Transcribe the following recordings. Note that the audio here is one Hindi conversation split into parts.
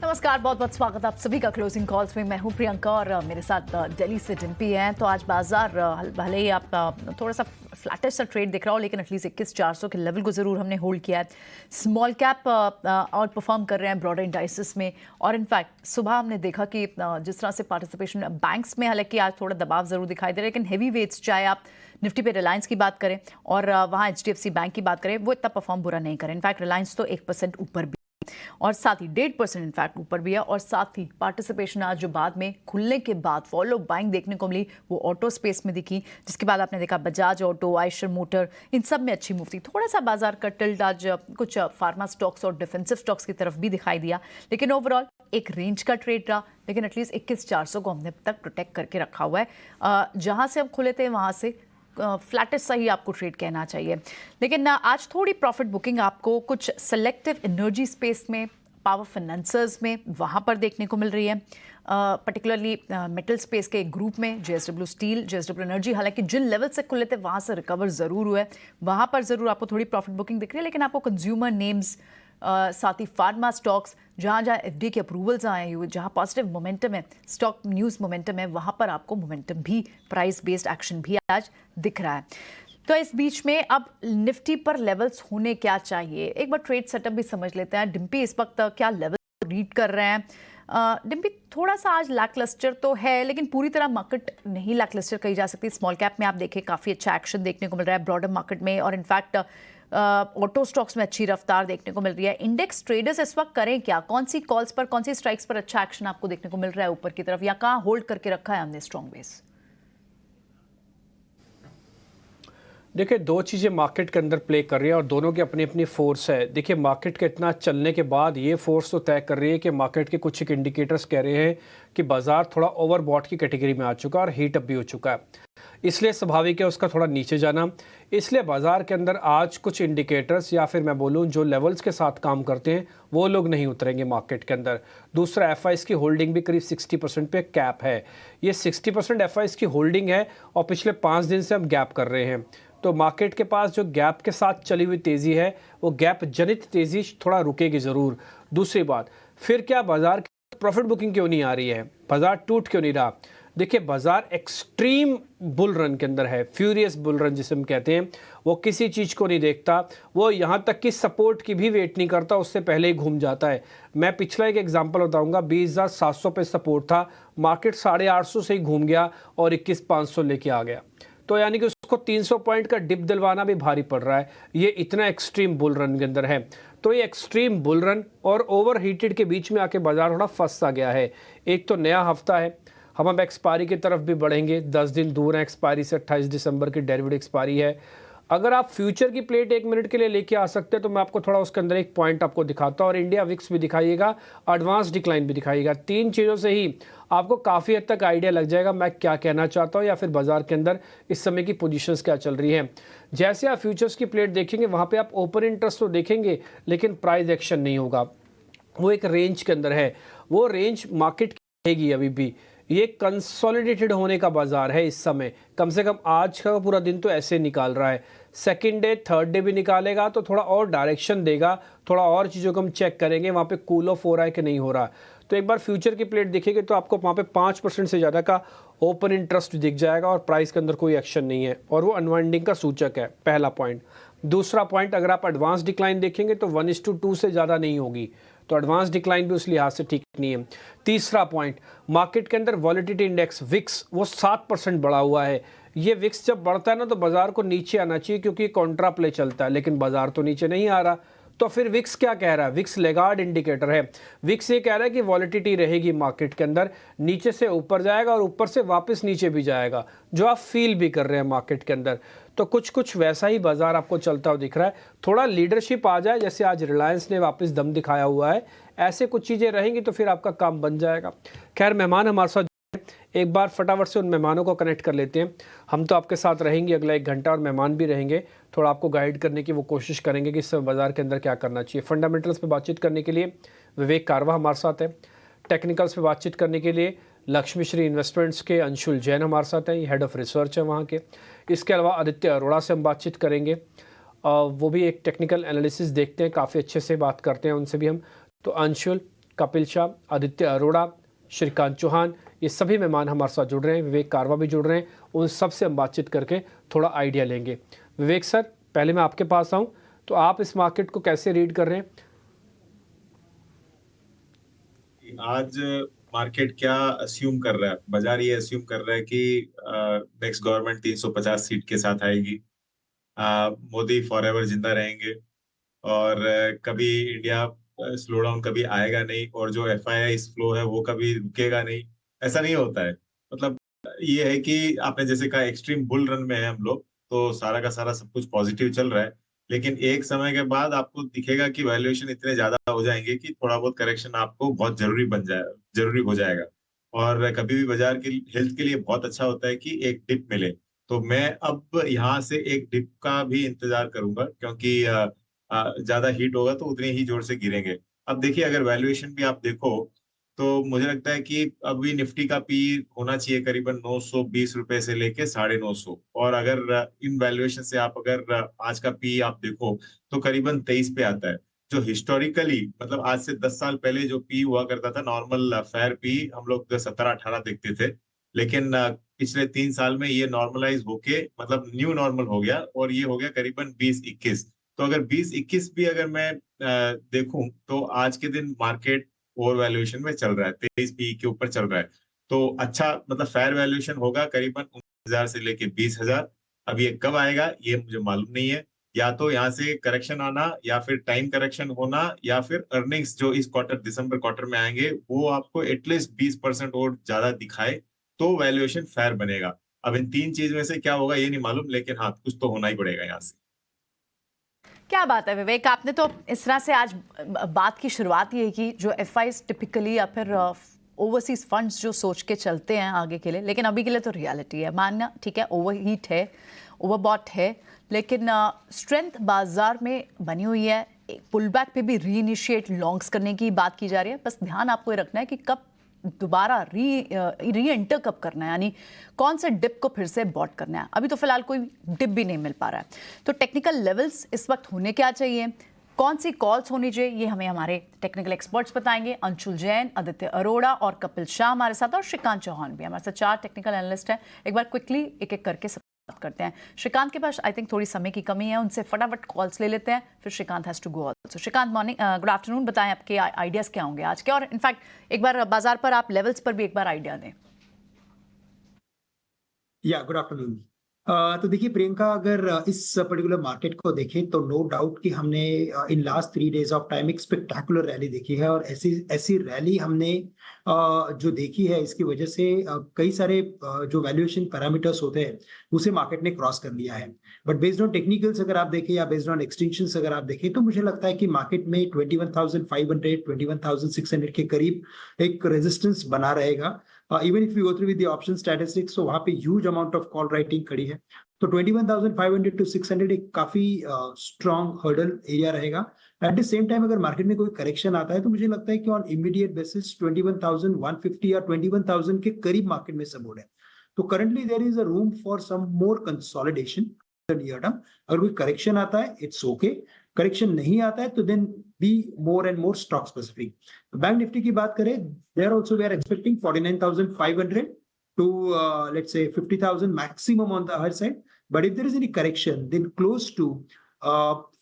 नमस्कार, बहुत बहुत स्वागत आप सभी का क्लोजिंग कॉल्स में। मैं हूं प्रियंका और मेरे साथ दिल्ली से डिम्पी हैं। तो आज बाजार भले ही आप थोड़ा सा फ्लैटिश सा ट्रेड दिख रहा हो, लेकिन एटलीस्ट 21,400 के लेवल को जरूर हमने होल्ड किया है। स्मॉल कैप आउट परफॉर्म कर रहे हैं ब्रॉडर इंडाइसेस में, और इनफैक्ट सुबह हमने देखा कि जिस तरह से पार्टिसिपेशन बैंक्स में, हालांकि आज थोड़ा दबाव जरूर दिखाई दे रहा है, लेकिन हैवी वेट्स चाहे आप निफ्टी पे रिलायंस की बात करें और वहाँ HDFC बैंक की बात करें, वो इतना परफॉर्म बुरा नहीं करें। इनफैक्ट रिलायंस तो 1% ऊपर भी और साथ ही 1.5% इनफैक्ट ऊपर भी है। और साथ ही पार्टिसिपेशन आज जो बाद में खुलने के बाद फॉलो बाइंग देखने को मिली, वो ऑटो स्पेस में दिखी, जिसके बाद आपने देखा बजाज ऑटो, आयशर मोटर, इन सब में अच्छी मूव थी। थोड़ा सा बाजार का टिल्ट आज कुछ फार्मा स्टॉक्स और डिफेंसिव स्टॉक्स की तरफ भी दिखाई दिया, लेकिन ओवरऑल एक रेंज का ट्रेड रहा। लेकिन एटलीस्ट 21,400 को हमने अब तक प्रोटेक्ट करके रखा हुआ है। जहां से हम खुले थे वहां से फ्लैटिश सा ही आपको ट्रेड कहना चाहिए। लेकिन आज थोड़ी प्रॉफिट बुकिंग आपको कुछ सेलेक्टिव एनर्जी स्पेस में, पावर फाइनेंसर्स में, वहाँ पर देखने को मिल रही है। पर्टिकुलरली मेटल स्पेस के एक ग्रुप में JSW स्टील, JSW एनर्जी, हालांकि जिन लेवल से खुले थे वहाँ से रिकवर ज़रूर हुआ है, वहाँ पर ज़रूर आपको थोड़ी प्रॉफिट बुकिंग दिख रही है। लेकिन आपको कंज्यूमर नेम्स, साथ ही फार्मा स्टॉक्स, जहाँ जहाँ FD के अप्रूवल्स आए हुए, जहाँ पॉजिटिव मोमेंटम है, स्टॉक न्यूज़ मोमेंटम है, वहाँ पर आपको मोमेंटम भी, प्राइस बेस्ड एक्शन भी आज दिख रहा है। तो इस बीच में अब निफ्टी पर लेवल्स होने क्या चाहिए, एक बार ट्रेड सेटअप भी समझ लेते हैं। डिम्पी इस वक्त क्या लेवल रीड कर रहे हैं? डिम्पी थोड़ा सा आज लैकलस्टर तो है, लेकिन पूरी तरह मार्केट नहीं लैकलस्टर कही जा सकती। स्मॉल कैप में आप देखें काफ़ी अच्छा एक्शन देखने को मिल रहा है ब्रॉडर मार्केट में, और इनफैक्ट ऑटो स्टॉक्स में अच्छी रफ्तार देखने को मिल रही है। इंडेक्स ट्रेडर्स इस वक्त करें क्या? कौन सी कॉल्स पर, कौन सी स्ट्राइक्स पर अच्छा एक्शन आपको देखने को मिल रहा है ऊपर की तरफ, या कहाँ होल्ड करके रखा है हमने स्ट्रॉन्ग बेस? देखिए, दो चीज़ें मार्केट के अंदर प्ले कर रही है और दोनों की अपनी अपनी फोर्स है। देखिए, मार्केट के इतना चलने के बाद ये फोर्स तो तय कर रही है कि मार्केट के कुछ एक इंडिकेटर्स कह रहे हैं कि बाजार थोड़ा ओवरबॉट की कैटेगरी में आ चुका है और हीट अप भी हो चुका है, इसलिए स्वाभाविक है उसका थोड़ा नीचे जाना। इसलिए बाजार के अंदर आज कुछ इंडिकेटर्स, या फिर मैं बोलूं जो लेवल्स के साथ काम करते हैं, वो लोग नहीं उतरेंगे मार्केट के अंदर। दूसरा, FIs की होल्डिंग भी करीब 60% पे कैप है। ये 60% FIs की होल्डिंग है और पिछले 5 दिन से हम गैप कर रहे हैं। तो मार्केट के पास जो गैप के साथ चली हुई तेज़ी है, वो गैप जनित तेज़ी थोड़ा रुकेगी ज़रूर। दूसरी बात, फिर क्या बाजार की प्रॉफिट बुकिंग क्यों नहीं आ रही है, बाजार टूट क्यों नहीं रहा? देखिए, बाजार एक्सट्रीम बुल रन के अंदर है, फ्यूरियस बुल रन जिसे हम कहते हैं। वो किसी चीज़ को नहीं देखता, वो यहाँ तक कि सपोर्ट की भी वेट नहीं करता, उससे पहले ही घूम जाता है। मैं पिछला एक एग्जांपल बताऊंगा। 20,700 पे सपोर्ट था, मार्केट 850 से ही घूम गया और 21,500 लेके आ गया। तो यानी कि उसको 300 पॉइंट का डिप दिलवाना भी भारी पड़ रहा है। ये इतना एक्सट्रीम बुल रन के अंदर है। तो ये एक्सट्रीम बुल रन और ओवर हीटेड के बीच में आके बाजार थोड़ा फंस सा गया है। एक तो नया हफ्ता है, हम अब एक्सपायरी की तरफ भी बढ़ेंगे, 10 दिन दूर है एक्सपायरी से। 28 दिसंबर की डेरिवेटिव एक्सपायरी है। अगर आप फ्यूचर की प्लेट 1 मिनट के लिए लेके आ सकते हैं तो मैं आपको थोड़ा उसके अंदर एक पॉइंट आपको दिखाता हूँ, और इंडिया विक्स भी दिखाइएगा, एडवांस डिक्लाइन भी दिखाइएगा। 3 चीज़ों से ही आपको काफ़ी हद तक आइडिया लग जाएगा मैं क्या कहना चाहता हूँ, या फिर बाजार के अंदर इस समय की पोजीशंस क्या चल रही हैं। जैसे आप फ्यूचर्स की प्लेट देखेंगे, वहाँ पे आप ओपन इंटरेस्ट तो देखेंगे, लेकिन प्राइस एक्शन नहीं होगा। वो एक रेंज के अंदर है, वो रेंज मार्केट की रहेगी अभी भी। ये कंसोलिडेटेड होने का बाजार है इस समय। कम से कम आज का पूरा दिन तो ऐसे निकाल रहा है। सेकंड डे, थर्ड डे भी निकालेगा तो थोड़ा और डायरेक्शन देगा, थोड़ा और चीज़ों को हम चेक करेंगे वहाँ पे कूल ऑफ हो रहा है कि नहीं हो रहा। तो एक बार फ्यूचर की प्लेट देखेंगे तो आपको वहाँ पे 5% से ज़्यादा का ओपन इंटरेस्ट दिख जाएगा और प्राइस के अंदर कोई एक्शन नहीं है, और वो अनवाइंडिंग का सूचक है, पहला पॉइंट। दूसरा पॉइंट, अगर आप एडवांस डिक्लाइन देखेंगे तो 1:2 से ज़्यादा नहीं होगी, तो एडवांस डिक्लाइन भी उस लिहाज से ठीक नहीं है। तीसरा पॉइंट, मार्केट के अंदर वॉलेटिलिटी इंडेक्स विक्स वो 7% बढ़ा हुआ है। ये विक्स जब बढ़ता है ना तो बाजार को नीचे आना चाहिए, क्योंकि कॉन्ट्रा प्ले चलता है, लेकिन बाजार तो नीचे नहीं आ रहा। तो फिर विक्स क्या कह रहा है? विक्स लेगार्ड इंडिकेटर है। विक्स ये कह रहा है कि वॉलेटिलिटी रहेगी मार्केट के अंदर, नीचे से ऊपर जाएगा और ऊपर से वापस नीचे भी जाएगा, जो आप फील भी कर रहे हैं मार्केट के अंदर। तो कुछ वैसा ही बाजार आपको चलता हुआ दिख रहा है। थोड़ा लीडरशिप आ जाए, जैसे आज रिलायंस ने वापस दम दिखाया हुआ है, ऐसे कुछ चीज़ें रहेंगी तो फिर आपका काम बन जाएगा। खैर, मेहमान हमारे साथ, एक बार फटाफट से उन मेहमानों को कनेक्ट कर लेते हैं। हम तो आपके साथ रहेंगे अगला 1 घंटा, और मेहमान भी रहेंगे, थोड़ा आपको गाइड करने की वो कोशिश करेंगे कि इस समय बाजार के अंदर क्या करना चाहिए। फंडामेंटल्स पे बातचीत करने के लिए विवेक कारवा हमारे साथ है। टेक्निकल्स पे बातचीत करने के लिए लक्ष्मी श्री इन्वेस्टमेंट्स के अंशुल जैन हमारे साथ हैं, हेड ऑफ रिसर्च है वहाँ के। इसके अलावा आदित्य अरोड़ा से हम बातचीत करेंगे, वो भी एक टेक्निकल एनालिसिस देखते हैं, काफ़ी अच्छे से बात करते हैं उनसे भी हम। तो अंशुल, कपिल शाह, आदित्य अरोड़ा, श्रीकांत चौहान, ये सभी मेहमान हमारे साथ जुड़ रहे हैं, विवेक कारवा भी जुड़ रहे हैं। उन सब से हम बातचीत करके थोड़ा आइडिया लेंगे। विवेक सर, पहले मैं आपके पास आऊँ, तो आप इस मार्केट को कैसे रीड कर रहे हैं? आज मार्केट क्या अस्यूम कर रहा है, बाजार ये अस्यूम कर रहा है कि नेक्स्ट गवर्नमेंट 350 सीट के साथ आएगी। मोदी फॉर एवर जिंदा रहेंगे और कभी इंडिया स्लो डाउन कभी आएगा नहीं, और जो FII फ्लो है वो कभी रुकेगा नहीं। ऐसा नहीं होता है। मतलब ये है कि आपने जैसे कहा एक्सट्रीम बुल रन में है हम लोग, तो सारा का सारा सब कुछ पॉजिटिव चल रहा है, लेकिन एक समय के बाद आपको दिखेगा कि वैल्यूएशन इतने ज्यादा हो जाएंगे कि थोड़ा बहुत करेक्शन आपको बहुत जरूरी हो जाएगा। और कभी भी बाजार की हेल्थ के लिए बहुत अच्छा होता है कि एक डिप मिले। तो मैं अब यहाँ से एक डिप का भी इंतजार करूंगा, क्योंकि ज्यादा हीट होगा तो उतने ही जोर से गिरेंगे। अब देखिए, अगर वैल्यूएशन भी आप देखो तो मुझे लगता है कि अभी निफ्टी का पी होना चाहिए करीबन 920 रुपए से लेके 950, और अगर इन वैल्यूएशन से आप अगर आज का पी आप देखो तो करीबन 23 पे आता है। जो हिस्टोरिकली मतलब आज से 10 साल पहले जो पी हुआ करता था, नॉर्मल फेयर पी, हम लोग 17-18 देखते थे, लेकिन पिछले 3 साल में ये नॉर्मलाइज होके मतलब न्यू नॉर्मल हो गया, और ये हो गया करीबन 20-21। तो अगर 20-21 भी अगर मैं देखूं तो आज के दिन मार्केट ओवर वैल्यूएशन में चल रहा है, 23 पी के ऊपर चल रहा है। तो अच्छा मतलब फेयर वैल्यूएशन होगा करीबन 19,000 से लेके 20,000। अब ये कब आएगा ये मुझे मालूम नहीं है। या तो यहाँ से करेक्शन आना, या फिर टाइम करेक्शन होना, या फिर अर्निंग्स जो इस क्वार्टर दिसंबर क्वार्टर में आएंगे वो आपको एटलीस्ट 20% और ज्यादा दिखाए तो वैल्यूएशन फेयर बनेगा। अब इन तीन चीज में से क्या होगा ये नहीं मालूम, लेकिन हाँ कुछ तो होना ही पड़ेगा यहाँ से। क्या बात है विवेक, आपने तो इस तरह से आज बात की शुरुआत ये की जो FIs टिपिकली या फिर ओवरसीज फंड्स जो सोच के चलते हैं आगे के लिए, लेकिन अभी के लिए तो रियलिटी है, मानना ठीक है, ओवरहीट है, ओवरबॉट है, लेकिन स्ट्रेंथ बाजार में बनी हुई है। पुल बैक पे भी रीइनिशिएट लॉन्ग्स करने की बात की जा रही है। बस ध्यान आपको ये रखना है कि कब दोबारा री एंटर कब करना है, यानी कौन से डिप को फिर से बॉट करना है। अभी तो फिलहाल कोई डिप भी नहीं मिल पा रहा है। तो टेक्निकल लेवल्स इस वक्त होने क्या चाहिए, कौन सी कॉल्स होनी चाहिए, ये हमें हमारे टेक्निकल एक्सपर्ट्स बताएंगे। अंशुल जैन, आदित्य अरोड़ा और कपिल शाह हमारे साथ, और श्रीकांत चौहान भी हमारे साथ। 4 टेक्निकल एनालिस्ट हैं। एक बार क्विकली एक एक करके बात करते हैं। श्रीकांत के पास आई थिंक थोड़ी समय की कमी है, उनसे फटाफट कॉल्स ले लेते हैं, फिर Shrikant has to go also. Shrikant, morning, good afternoon. बताएं आपके आइडियाज क्या होंगे आज के, और इनफैक्ट एक बार बाजार पर आप लेवल्स पर भी एक बार आइडिया दें। या गुड आफ्टरनून। तो देखिए प्रियंका, अगर इस पर्टिकुलर मार्केट को देखें तो नो डाउट कि हमने in last 3 days of time एक स्पेक्टाकुलर रैली देखी है, और ऐसी ऐसी रैली हमने जो देखी है इसकी वजह से कई सारे जो वैल्यूएशन पैरामीटर्स होते हैं उसे मार्केट ने क्रॉस कर लिया है। बट बेस्ड ऑन टेक्निकल्स अगर आप देखें या बेस्ड ऑन एक्सटेंशंस अगर आप देखें तो मुझे लगता है कि मार्केट में 21,500 21,600 के करीब एक रेजिस्टेंस बना रहेगा। Even if you go through with the option statistics, तो वहां पे huge amount of call writing खड़ी है। तो 21,500 to 600 एक काफी स्ट्रॉन्ग हर्डल एरिया रहेगा। एट द सेम टाइम अगर मार्केट में कोई करेक्शन आता है तो मुझे लगता है कि ऑन इमीडिएट बेसिस 21,150 या 21,000 के करीब मार्केट में सपोर्ट है। तो currently there is a room for some more consolidation near term. अगर कोई करेक्शन आता है इट्स ओके, करेक्शन नहीं आता है तो then be more and more stock specific. Bank Nifty की बात करें, there also we are expecting 49,500 to let's say 50,000 maximum on the higher side. But if there is any correction, then close to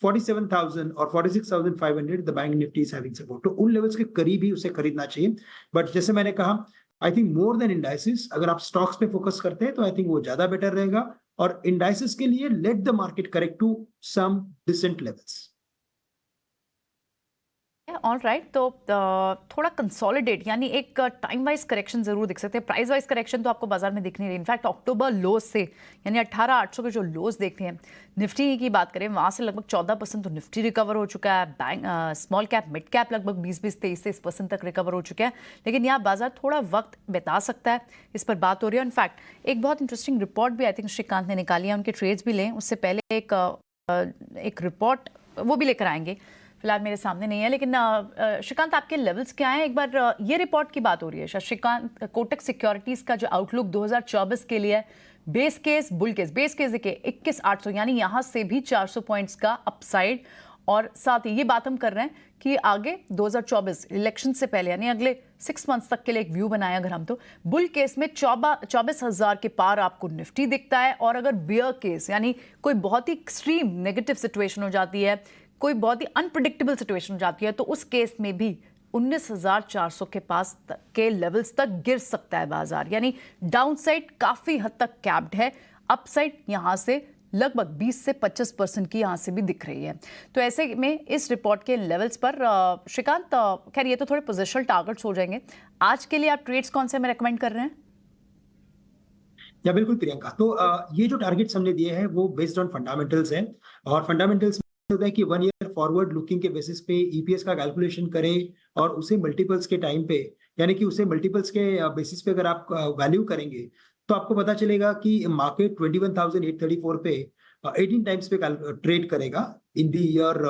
47,000 or 46,500, the bank nifty is having support. तो उन लेवल्स के करीब ही उसे खरीदना चाहिए। बट जैसे मैंने कहा, I think more than indices अगर आप स्टॉक्स पे फोकस करते हैं तो आई थिंक वो ज्यादा बेटर रहेगा। और इंडाइसिस के लिए let the market correct to some decent levels. All right, तो थोड़ा कंसोलिडेट, यानी एक टाइम वाइज करेक्शन जरूर दिख सकते हैं। प्राइस वाइज करेक्शन तो आपको बाजार में दिख नहीं रही। इनफैक्ट अक्टूबर लोज से यानी 18,800 के जो लोज देखते हैं, निफ्टी की बात करें वहां से लगभग 14% तो निफ्टी रिकवर हो चुका है। Bank small cap mid cap लगभग 20-20 23% तक रिकवर हो चुका है। लेकिन यहाँ बाजार थोड़ा वक्त बिता सकता है, इस पर बात हो रही है। इनफैक्ट एक बहुत इंटरेस्टिंग रिपोर्ट भी आई थिंक श्रीकांत ने निकाली है, उनके ट्रेड्स भी लें उससे पहले एक रिपोर्ट वो भी लेकर आएंगे, फिलहाल मेरे सामने नहीं है। लेकिन श्रीकांत, आपके लेवल्स क्या हैं? एक बार ये रिपोर्ट की बात हो रही है श्रीकांत, कोटक सिक्योरिटीज का जो आउटलुक 2024 के लिए base case, bull case. Base case देखिए 21,800, यानी यहाँ से भी 400 पॉइंट्स का अपसाइड, और साथ ही ये बात हम कर रहे हैं कि आगे 2024 इलेक्शन से पहले यानी अगले 6 मंथ्स तक के लिए एक व्यू बनाया अगर हम, तो बुल केस में 24,000 के पार आपको निफ्टी दिखता है, और अगर बियर केस यानी कोई बहुत ही एक्सट्रीम नेगेटिव सिचुएशन हो जाती है, कोई बहुत ही अनप्रिडिक्टेबल सिचुएशन हो जाती है, तो उस केस में भी 19,400 के पास के लेवल्स तक गिर सकता है बाजार। यानी डाउनसाइड काफी हद तक कैप्ड है, अपसाइड यहां से लगभग 20 से 25% की यहां से भी दिख रही है। तो ऐसे में इस रिपोर्ट के लेवल्स पर श्रीकांत, खैर ये तो थोड़े पोजिशनल टारगेट्स हो जाएंगे, आज के लिए आप ट्रेड्स कौन से में रेकमेंड कर रहे हैं? या बिल्कुल प्रियंका, तो ये जो टारगेट्स हमने दिए हैं वो बेस्ड ऑन फंडामेंटल्स है, और फंडामेंटल्स में होता है कि 1 ईयर फॉरवर्ड लुकिंग के बेसिस पे ईपीएस का कैलकुलेशन करें और उसे मल्टीपल्स के टाइम पे, यानी कि उसे मल्टीपल्स के बेसिस पे अगर आप वैल्यू करेंगे तो आपको पता चलेगा कि मार्केट 21,834 पे 18 टाइम्स पे ट्रेड करेगा इन द ईयर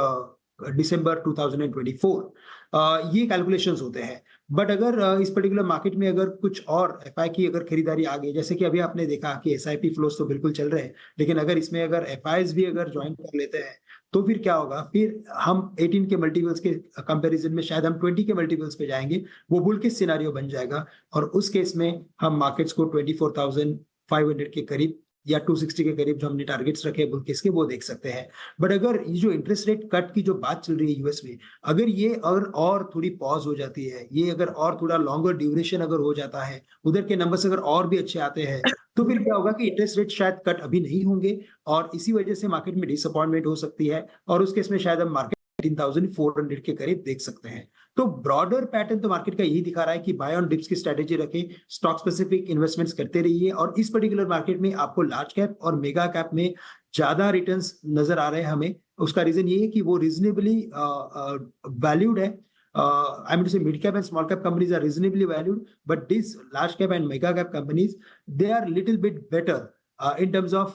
दिसंबर 2024। ये कैलकुलेशंस होते हैं। बट अगर इस पर्टिकुलर मार्केट में अगर कुछ और एफआई की अगर खरीदारी आ गई, जैसे कि अभी आपने देखा कि एसआईपी फ्लोस तो बिल्कुल चल रहे हैं, लेकिन अगर इसमें अगर एफआईज भी अगर ज्वाइन कर लेते हैं तो फिर क्या होगा, फिर हम 18 के मल्टीपल्स के कंपैरिजन में शायद हम 20 के मल्टीपल्स पे जाएंगे, वो बुल केस सिनेरियो बन जाएगा, और उस केस में हम मार्केट्स को 24,500 के करीब या 260 के करीब जो हमने टारगेट्स रखे बुल केस के, वो देख सकते हैं। बट अगर ये जो इंटरेस्ट रेट कट की जो बात चल रही है यूएस में, अगर ये और थोड़ी पॉज हो जाती है, ये अगर और थोड़ा लॉन्गर ड्यूरेशन अगर हो जाता है, उधर के नंबर्स अगर और भी अच्छे आते हैं, तो फिर क्या होगा कि इंटरेस्ट रेट शायद कट अभी नहीं होंगे, और इसी वजह से मार्केट में डिसअपॉइंटमेंट हो सकती है, और उस केस में शायद हम मार्केट 18,400 के करीब देख सकते हैं। तो ब्रॉडर पैटर्न तो मार्केट का यही दिखा रहा है कि बाय ऑन डिप्स की स्ट्रेटेजी रखें, स्टॉक स्पेसिफिक इन्वेस्टमेंट्स करते रहिए, और इस पर्टिकुलर मार्केट में आपको लार्ज कैप और मेगा कैप में ज्यादा रिटर्न्स नजर आ रहे हैं हमें। उसका रीजन ये है कि वो रीजनेबली वैल्यूड है। I mean to say mid cap and small cap companies are reasonably valued, but these large cap and mega cap companies, they are little bit better in terms of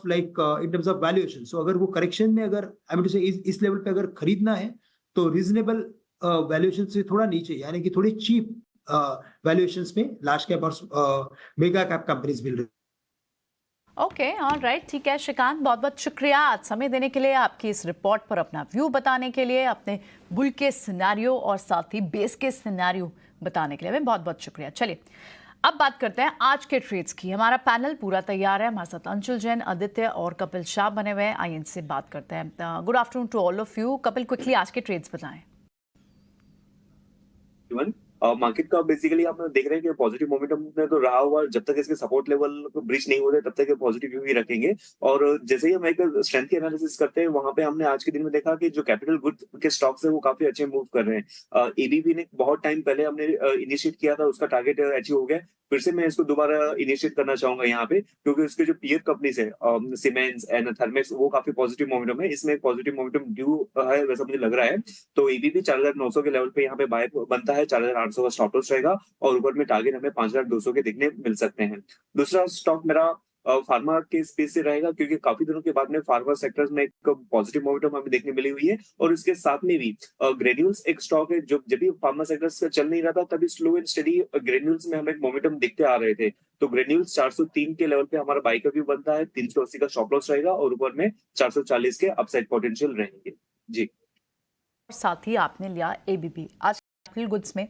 valuation. So अगर वो करेक्शन में अगर I mean to say इस लेवल पे अगर खरीदना है तो रीजनेबल वैल्यूएशन से थोड़ा नीचे, यानी कि थोड़ी चीप वैल्यूएशंस में लार्ज कैप और मेगा कैप कंपनीज मिल रही। ओके, ऑल राइट, ठीक है श्रीकांत, बहुत बहुत शुक्रिया आज समय देने के लिए, आपकी इस रिपोर्ट पर अपना व्यू बताने के लिए, अपने बुल के सिनेरियो और साथ ही बेस के सिनेरियो बताने के लिए बहुत बहुत शुक्रिया। चलिए अब बात करते हैं आज के ट्रेड्स की। हमारा पैनल पूरा तैयार है, हमारे साथ अंशुल जैन, आदित्य और कपिल शाह बने हुए हैं। आइए इनसे बात करते हैं। Good afternoon to all of you. Kapil, quickly आज के ट्रेड्स बताएं। मार्केट का बेसिकली आप देख रहे हैं कि पॉजिटिव मोमेंटम में तो रहा हुआ, जब तक इसके सपोर्ट लेवल ब्रीच नहीं होते तब तक पॉजिटिव व्यू ही रखेंगे। और जैसे ही हम एक स्ट्रेंथ की एनालिसिस करते हैं, वहां पे हमने आज के दिन में देखा कि जो कैपिटल गुड के स्टॉक्स है वो काफी अच्छे मूव कर रहे हैं। एबीबी ने बहुत टाइम पहले हमने इनिशिएट किया था, उसका टारगेट अचीव हो गया। फिर से मैं इसको दोबारा इनिशिएट करना चाहूंगा यहाँ पे, क्योंकि उसके जो पीयर कंपनीज है सीमेंस एंड थर्मेक्स, वो काफी पॉजिटिव मोमेंटम है। इसमें एक पॉजिटिव मोमेंटम ड्यू है वैसा मुझे लग रहा है। तो एबीबी 4,900 के लेवल पे यहाँ पे बाय बनता है, 4,800 का स्टॉप लॉस रहेगा, और ऊपर में टारगेट हमें 5,200 के दिखने मिल सकते हैं। दूसरा स्टॉक मेरा फार्मा के स्पेस से रहेगा, क्योंकि काफी दिनों के बाद में फार्मा सेक्टर्स में एक पॉजिटिव मोमेंटम हमें देखने मिली हुई है। और इसके साथ में भी ग्रेन्यूल्स एक स्टॉक है, जो जब भी फार्मा सेक्टर्स चल नहीं रहा था तभी स्लो एंड स्टडी ग्रेन्यूल्स में हमें मोमेंटम दिखते आ रहे थे। तो ग्रेन्यूल्स 403 के लेवल पे हमारा बाई का व्यू बनता है, 380 का स्टॉप लॉस रहेगा, और ऊपर में 440 के अपसाइड पोटेंशियल रहेंगे जी। साथ ही आपने लिया एबीबी। आज कैपिटल गुड्स में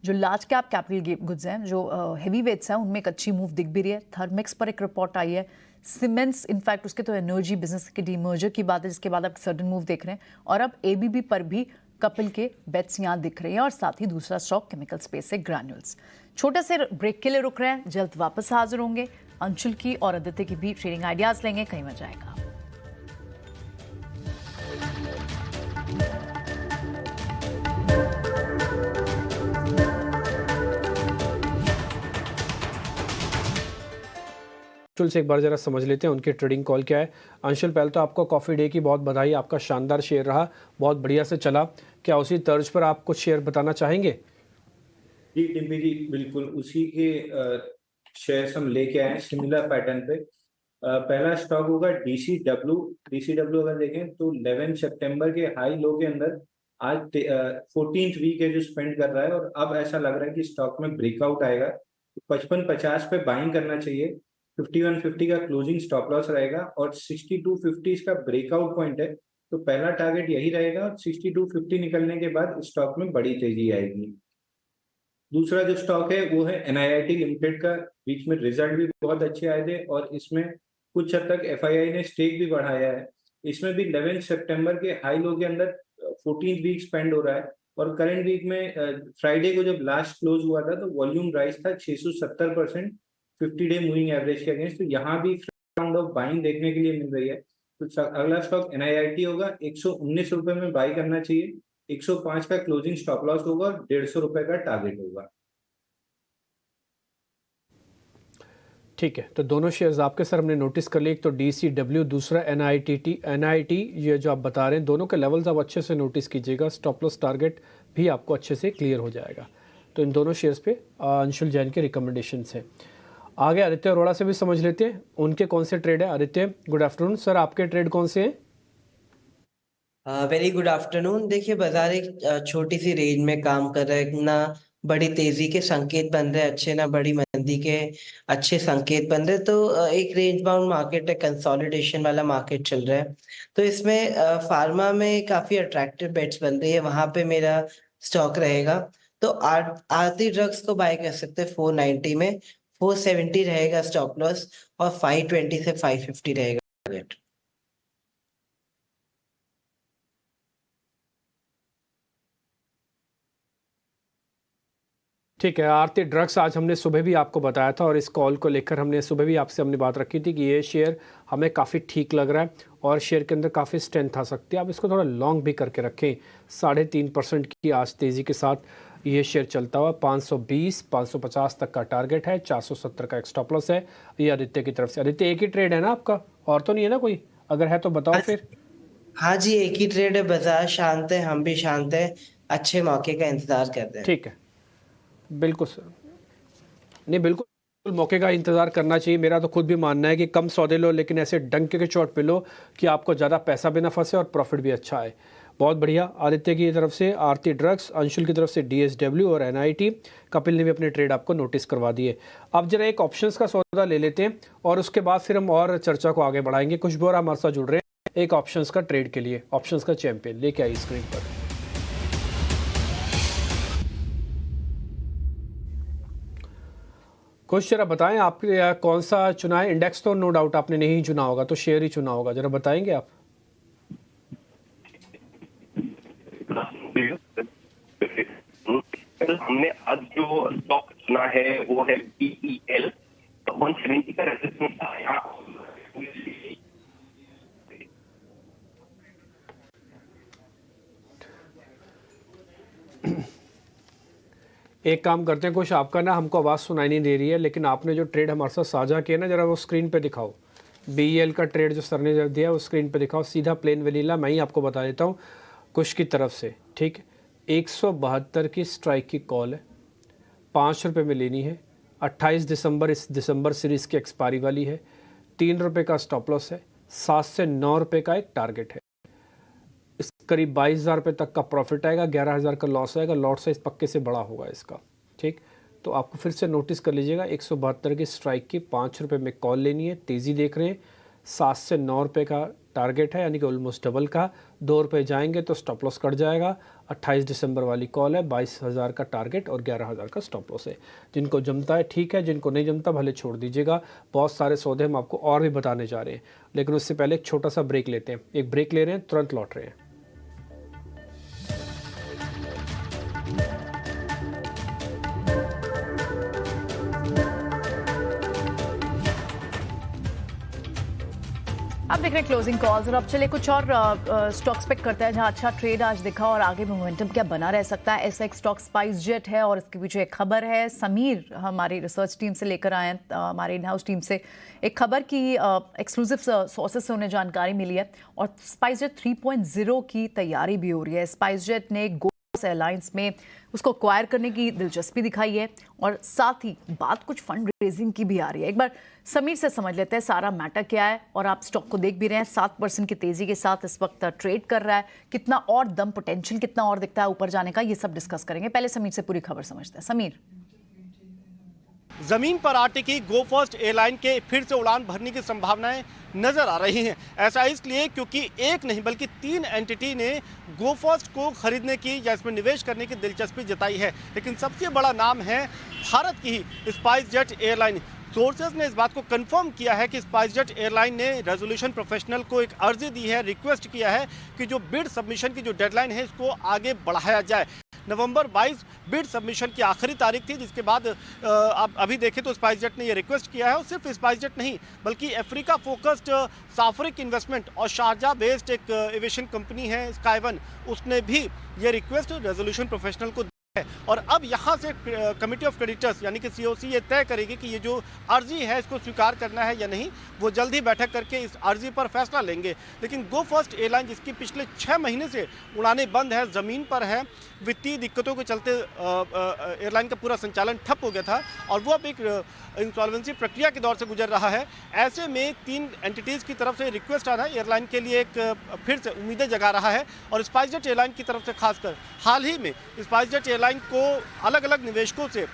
जो लार्ज कैप कैपिटल गुड्स हैं, जो हेवी वेट्स हैं, उनमें एक अच्छी मूव दिख भी रही है। थर्मेक्स पर एक रिपोर्ट आई है, सीमेंट्स, इनफैक्ट उसके तो एनर्जी बिजनेस के डीमर्जर की बात है, जिसके बाद आप सडन मूव देख रहे हैं। और अब एबीबी पर भी कपिल के बेट्स यहाँ दिख रहे हैं। और साथ ही दूसरा स्टॉक केमिकल स्पेस से ग्रैन्यूल्स। छोटे से ब्रेक के लिए रुक रहे हैं, जल्द वापस हाजिर होंगे। अंशुल की और आदित्य की भी ट्रेडिंग आइडियाज लेंगे, कहीं मत जाएगा। अंशुल से एक बार जरा समझ लेते हैं उनके ट्रेडिंग कॉल क्या है। अंशुल, पहले तो आपको कॉफ़ी डे की बहुत बधाई, आपका शानदार शेयर रहा, बहुत बढ़िया से चला। क्या उसी तर्ज पर आप कुछ शेयर बताना चाहेंगे? जी टिम्पी जी, बिल्कुल उसी के शेयर्स हम लेके आए सिमिलर पैटर्न पे। पहला स्टॉक होगा डीसीडब्ल्यू अगर देखें तो 11 सितंबर के हाई लो के अंदर आज 14th वीक है जो स्पेंड कर रहा है, और अब ऐसा लग रहा है कि स्टॉक में ब्रेकआउट आएगा। 55-50 पे बाइंग करना चाहिए, 5150 का क्लोजिंग स्टॉप लॉस रहेगा, और 6250 इसका ब्रेकआउट पॉइंट है। तो पहला टारगेट यही रहेगा और 6250 निकलने के बाद स्टॉक में बड़ी तेजी आएगी। दूसरा जो स्टॉक है वो है NIIT लिमिटेड का। बीच में रिजल्ट भी बहुत अच्छे आए थे और इसमें कुछ हद तक FII ने स्टेक भी बढ़ाया है। इसमें भी 11 सितंबर के हाई लो के अंदर 14 वीक स्पेंड हो रहा है और करंट वीक में फ्राइडे को जब लास्ट क्लोज हुआ था तो वॉल्यूम राइज था 670% 50 डे मूविंग एवरेज के अगेंस्ट। तो यहाँ भी राउंड ऑफ बाइंग देखने के लिए मिल रही है। तो अगला स्टॉक NIIT होगा। 119 रुपए में बाई करना चाहिए। 105 का क्लोजिंग स्टॉप लॉस होगा और 150 रुपए का टारगेट होगा। ठीक है, तो दोनों शेयर्स आपके सर हमने नोटिस कर लिए। एक तो DCW, दूसरा NIIT। ये जो आप बता रहे हैं दोनों के लेवल्स आप अच्छे से नोटिस कीजिएगा। स्टॉप लॉस टारगेट भी आपको अच्छे से क्लियर हो जाएगा। तो इन दोनों शेयर्स पे अंशुल जैन के रिकमेंडेशंस हैं। आगे आदित्य अरोड़ा से भी समझ लेते हैं उनके कौन से ट्रेड है। आदित्य, गुड आफ्टरनून सर, आपके ट्रेड कौन से हैं? Very good afternoon. देखिए बाजार एक छोटी सी रेंज में काम कर रहा है, ना बड़ी तेजी के संकेत बन रहे अच्छे, ना बड़ी मंदी के अच्छे संकेत बन रहे। तो एक रेंज बाउंड मार्केट है, कंसोलिडेशन वाला मार्केट चल रहा है। तो इसमें फार्मा में काफी अट्रैक्टिव बेट्स बन रही है, वहां पे मेरा स्टॉक रहेगा। तो आरती ड्रग्स को बाय कर सकते हैं 490 में। 470 रहेगा स्टॉप लॉस और 520 से 550 रहेगा टारगेट। ठीक है, आरती ड्रग्स आज हमने सुबह भी आपको बताया था और इस कॉल को लेकर हमने सुबह भी आपसे हमने बात रखी थी कि ये शेयर हमें काफ़ी ठीक लग रहा है और शेयर के अंदर काफ़ी स्ट्रेंथ आ सकती है। आप इसको थोड़ा लॉन्ग भी करके रखें। 3.5% की आज तेज़ी के साथ ये शेयर चलता हुआ 520-550 तक का टारगेट है। 470 का एक स्टॉप लॉस है। ये आदित्य की तरफ से। आदित्य, एक ही ट्रेड है ना आपका, और तो नहीं है ना कोई? अगर है तो बताओ फिर। हाँ जी, एक ही ट्रेड है। बाजार शांत है, हम भी शांत है, अच्छे मौके का इंतजार कर रहे हैं। ठीक है, बिल्कुल सर। नहीं, बिल्कुल मौके का इंतज़ार करना चाहिए। मेरा तो खुद भी मानना है कि कम सौदे लो लेकिन ऐसे डंके के चोट पे लो कि आपको ज़्यादा पैसा भी ना फंसे और प्रॉफिट भी अच्छा आए। बहुत बढ़िया। आदित्य की तरफ से आरती ड्रग्स, अंशुल की तरफ से DSW और NIIT। कपिल ने भी अपने ट्रेड आपको नोटिस करवा दिए। अब जरा एक ऑप्शंस का सौदा ले लेते हैं और उसके बाद फिर हम और चर्चा को आगे बढ़ाएंगे। खुशबू और हमारे साथ जुड़ रहे हैं एक ऑप्शंस का ट्रेड के लिए। ऑप्शंस का चैंपियन लेके आई स्क्रीन पर। कुछ जरा बताएं आपके कौन सा चुना है। इंडेक्स तो नो डाउट आपने नहीं चुना होगा, तो शेयर ही चुना होगा। जरा बताएंगे आप। हमने आज जो स्टॉक चुना है वो है BEL। 170 का रेजिस्टेंस था यहाँ। एक काम करते हैं, कुछ आपका ना हमको आवाज़ सुनाई नहीं दे रही है, लेकिन आपने जो ट्रेड हमारे साथ साझा किया ना, जरा वो स्क्रीन पे दिखाओ। BEL का ट्रेड जो सर ने दिया वो स्क्रीन पे दिखाओ। सीधा प्लेन वनीला मैं ही आपको बता देता हूँ कुछ की तरफ से। ठीक, 172 की स्ट्राइक की कॉल है, 5 रुपये में लेनी है। 28 दिसंबर, इस दिसंबर सीरीज़ की एक्सपायरी वाली है। 3 रुपये का स्टॉप लॉस है। 7 से 9 रुपये का एक टारगेट है। इस करीब 22,000 रुपये तक का प्रॉफिट आएगा। 11,000 का लॉस आएगा। लॉट साइज पक्के से बड़ा होगा इसका। ठीक, तो आपको फिर से नोटिस कर लीजिएगा। 172 की स्ट्राइक की 5 रुपये में कॉल लेनी है। तेज़ी देख रहे हैं। 7 से 9 रुपये का टारगेट है, यानी कि ऑलमोस्ट डबल का। 2 रुपये जाएंगे तो स्टॉप लॉस कट जाएगा। 28 दिसंबर वाली कॉल है। 22,000 का टारगेट और 11,000 का स्टॉप लॉस है। जिनको जमता है ठीक है, जिनको नहीं जमता भले छोड़ दीजिएगा। बहुत सारे सौदे हम आपको और भी बताने जा रहे हैं, लेकिन उससे पहले एक छोटा सा ब्रेक लेते हैं। एक ब्रेक ले रहे हैं, तुरंत लौट रहे हैं। अब देख रहे हैं क्लोजिंग कॉल्स और अब चले कुछ और स्टॉक्स पिक करते हैं जहां अच्छा ट्रेड आज दिखा और आगे मोमेंटम क्या बना रह सकता है। एसएक्स स्टॉक स्पाइस जेट है और इसके पीछे एक खबर है। समीर हमारी रिसर्च टीम से लेकर आए हैं, हमारे इन हाउस टीम से एक खबर की एक्सक्लूसिव सोर्सेज से उन्हें जानकारी मिली है और स्पाइस जेट 3.0 की तैयारी भी हो रही है। स्पाइस जेट ने एयरलाइंस में उसको एक्वायर करने की दिलचस्पी दिखाई है और साथ ही बात कुछ फंड रेजिंग की भी आ रही है। एक बार समीर से समझ लेते हैं सारा मैटर क्या है। और आप स्टॉक को देख भी रहे हैं, 7% की तेजी के साथ इस वक्त ट्रेड कर रहा है। कितना और दम, पोटेंशियल कितना और दिखता है ऊपर जाने का, ये सब डिस्कस करेंगे। पहले समीर से पूरी खबर समझते हैं। समीर। जमीन पर आ टिकी गो फर्स्ट एयरलाइन के फिर से उड़ान भरने की संभावनाएं नजर आ रही हैं। ऐसा इसलिए क्योंकि एक नहीं बल्कि 3 एंटिटी ने गो फर्स्ट को खरीदने की या इसमें निवेश करने की दिलचस्पी जताई है। लेकिन सबसे बड़ा नाम है भारत की ही स्पाइस जेट एयरलाइन। सोर्सेज ने इस बात को कंफर्म किया है कि स्पाइस जेट एयरलाइन ने रेजोल्यूशन प्रोफेशनल को एक अर्जी दी है, रिक्वेस्ट किया है कि जो बिड सबमिशन की जो डेडलाइन है इसको आगे बढ़ाया जाए। नवंबर 22 बिड सबमिशन की आखिरी तारीख थी, जिसके बाद आप अभी देखें तो स्पाइस जेट ने ये रिक्वेस्ट किया है। और सिर्फ स्पाइस जेट नहीं बल्कि अफ्रीका फोकस्ड साफरिक इन्वेस्टमेंट और शारजा बेस्ड एक एविएशन कंपनी है स्काई1, उसने भी ये रिक्वेस्ट रेजोल्यूशन प्रोफेशनल को है। और अब यहाँ से कमिटी ऑफ क्रेडिटर्स यानी कि सीओसी ये तय करेगी कि ये जो अर्जी है इसको स्वीकार करना है या नहीं। वो जल्द ही बैठक करके इस अर्जी पर फैसला लेंगे। लेकिन गो फर्स्ट एयरलाइन जिसकी पिछले 6 महीने से उड़ानें बंद है, ज़मीन पर है, वित्तीय दिक्कतों के चलते एयरलाइन का पूरा संचालन ठप हो गया था और वो अब एक इंसॉल्वेंसी प्रक्रिया के दौर से गुजर रहा है। ऐसे में 3 एंटिटीज़ की तरफ से रिक्वेस्ट आना एयरलाइन के लिए एक फिर से उम्मीदें जगा रहा है। और स्पाइस जेट एयरलाइन की तरफ से खासकर हाल ही में स्पाइस जेट एयरलाइन को अलग अलग निवेशकों से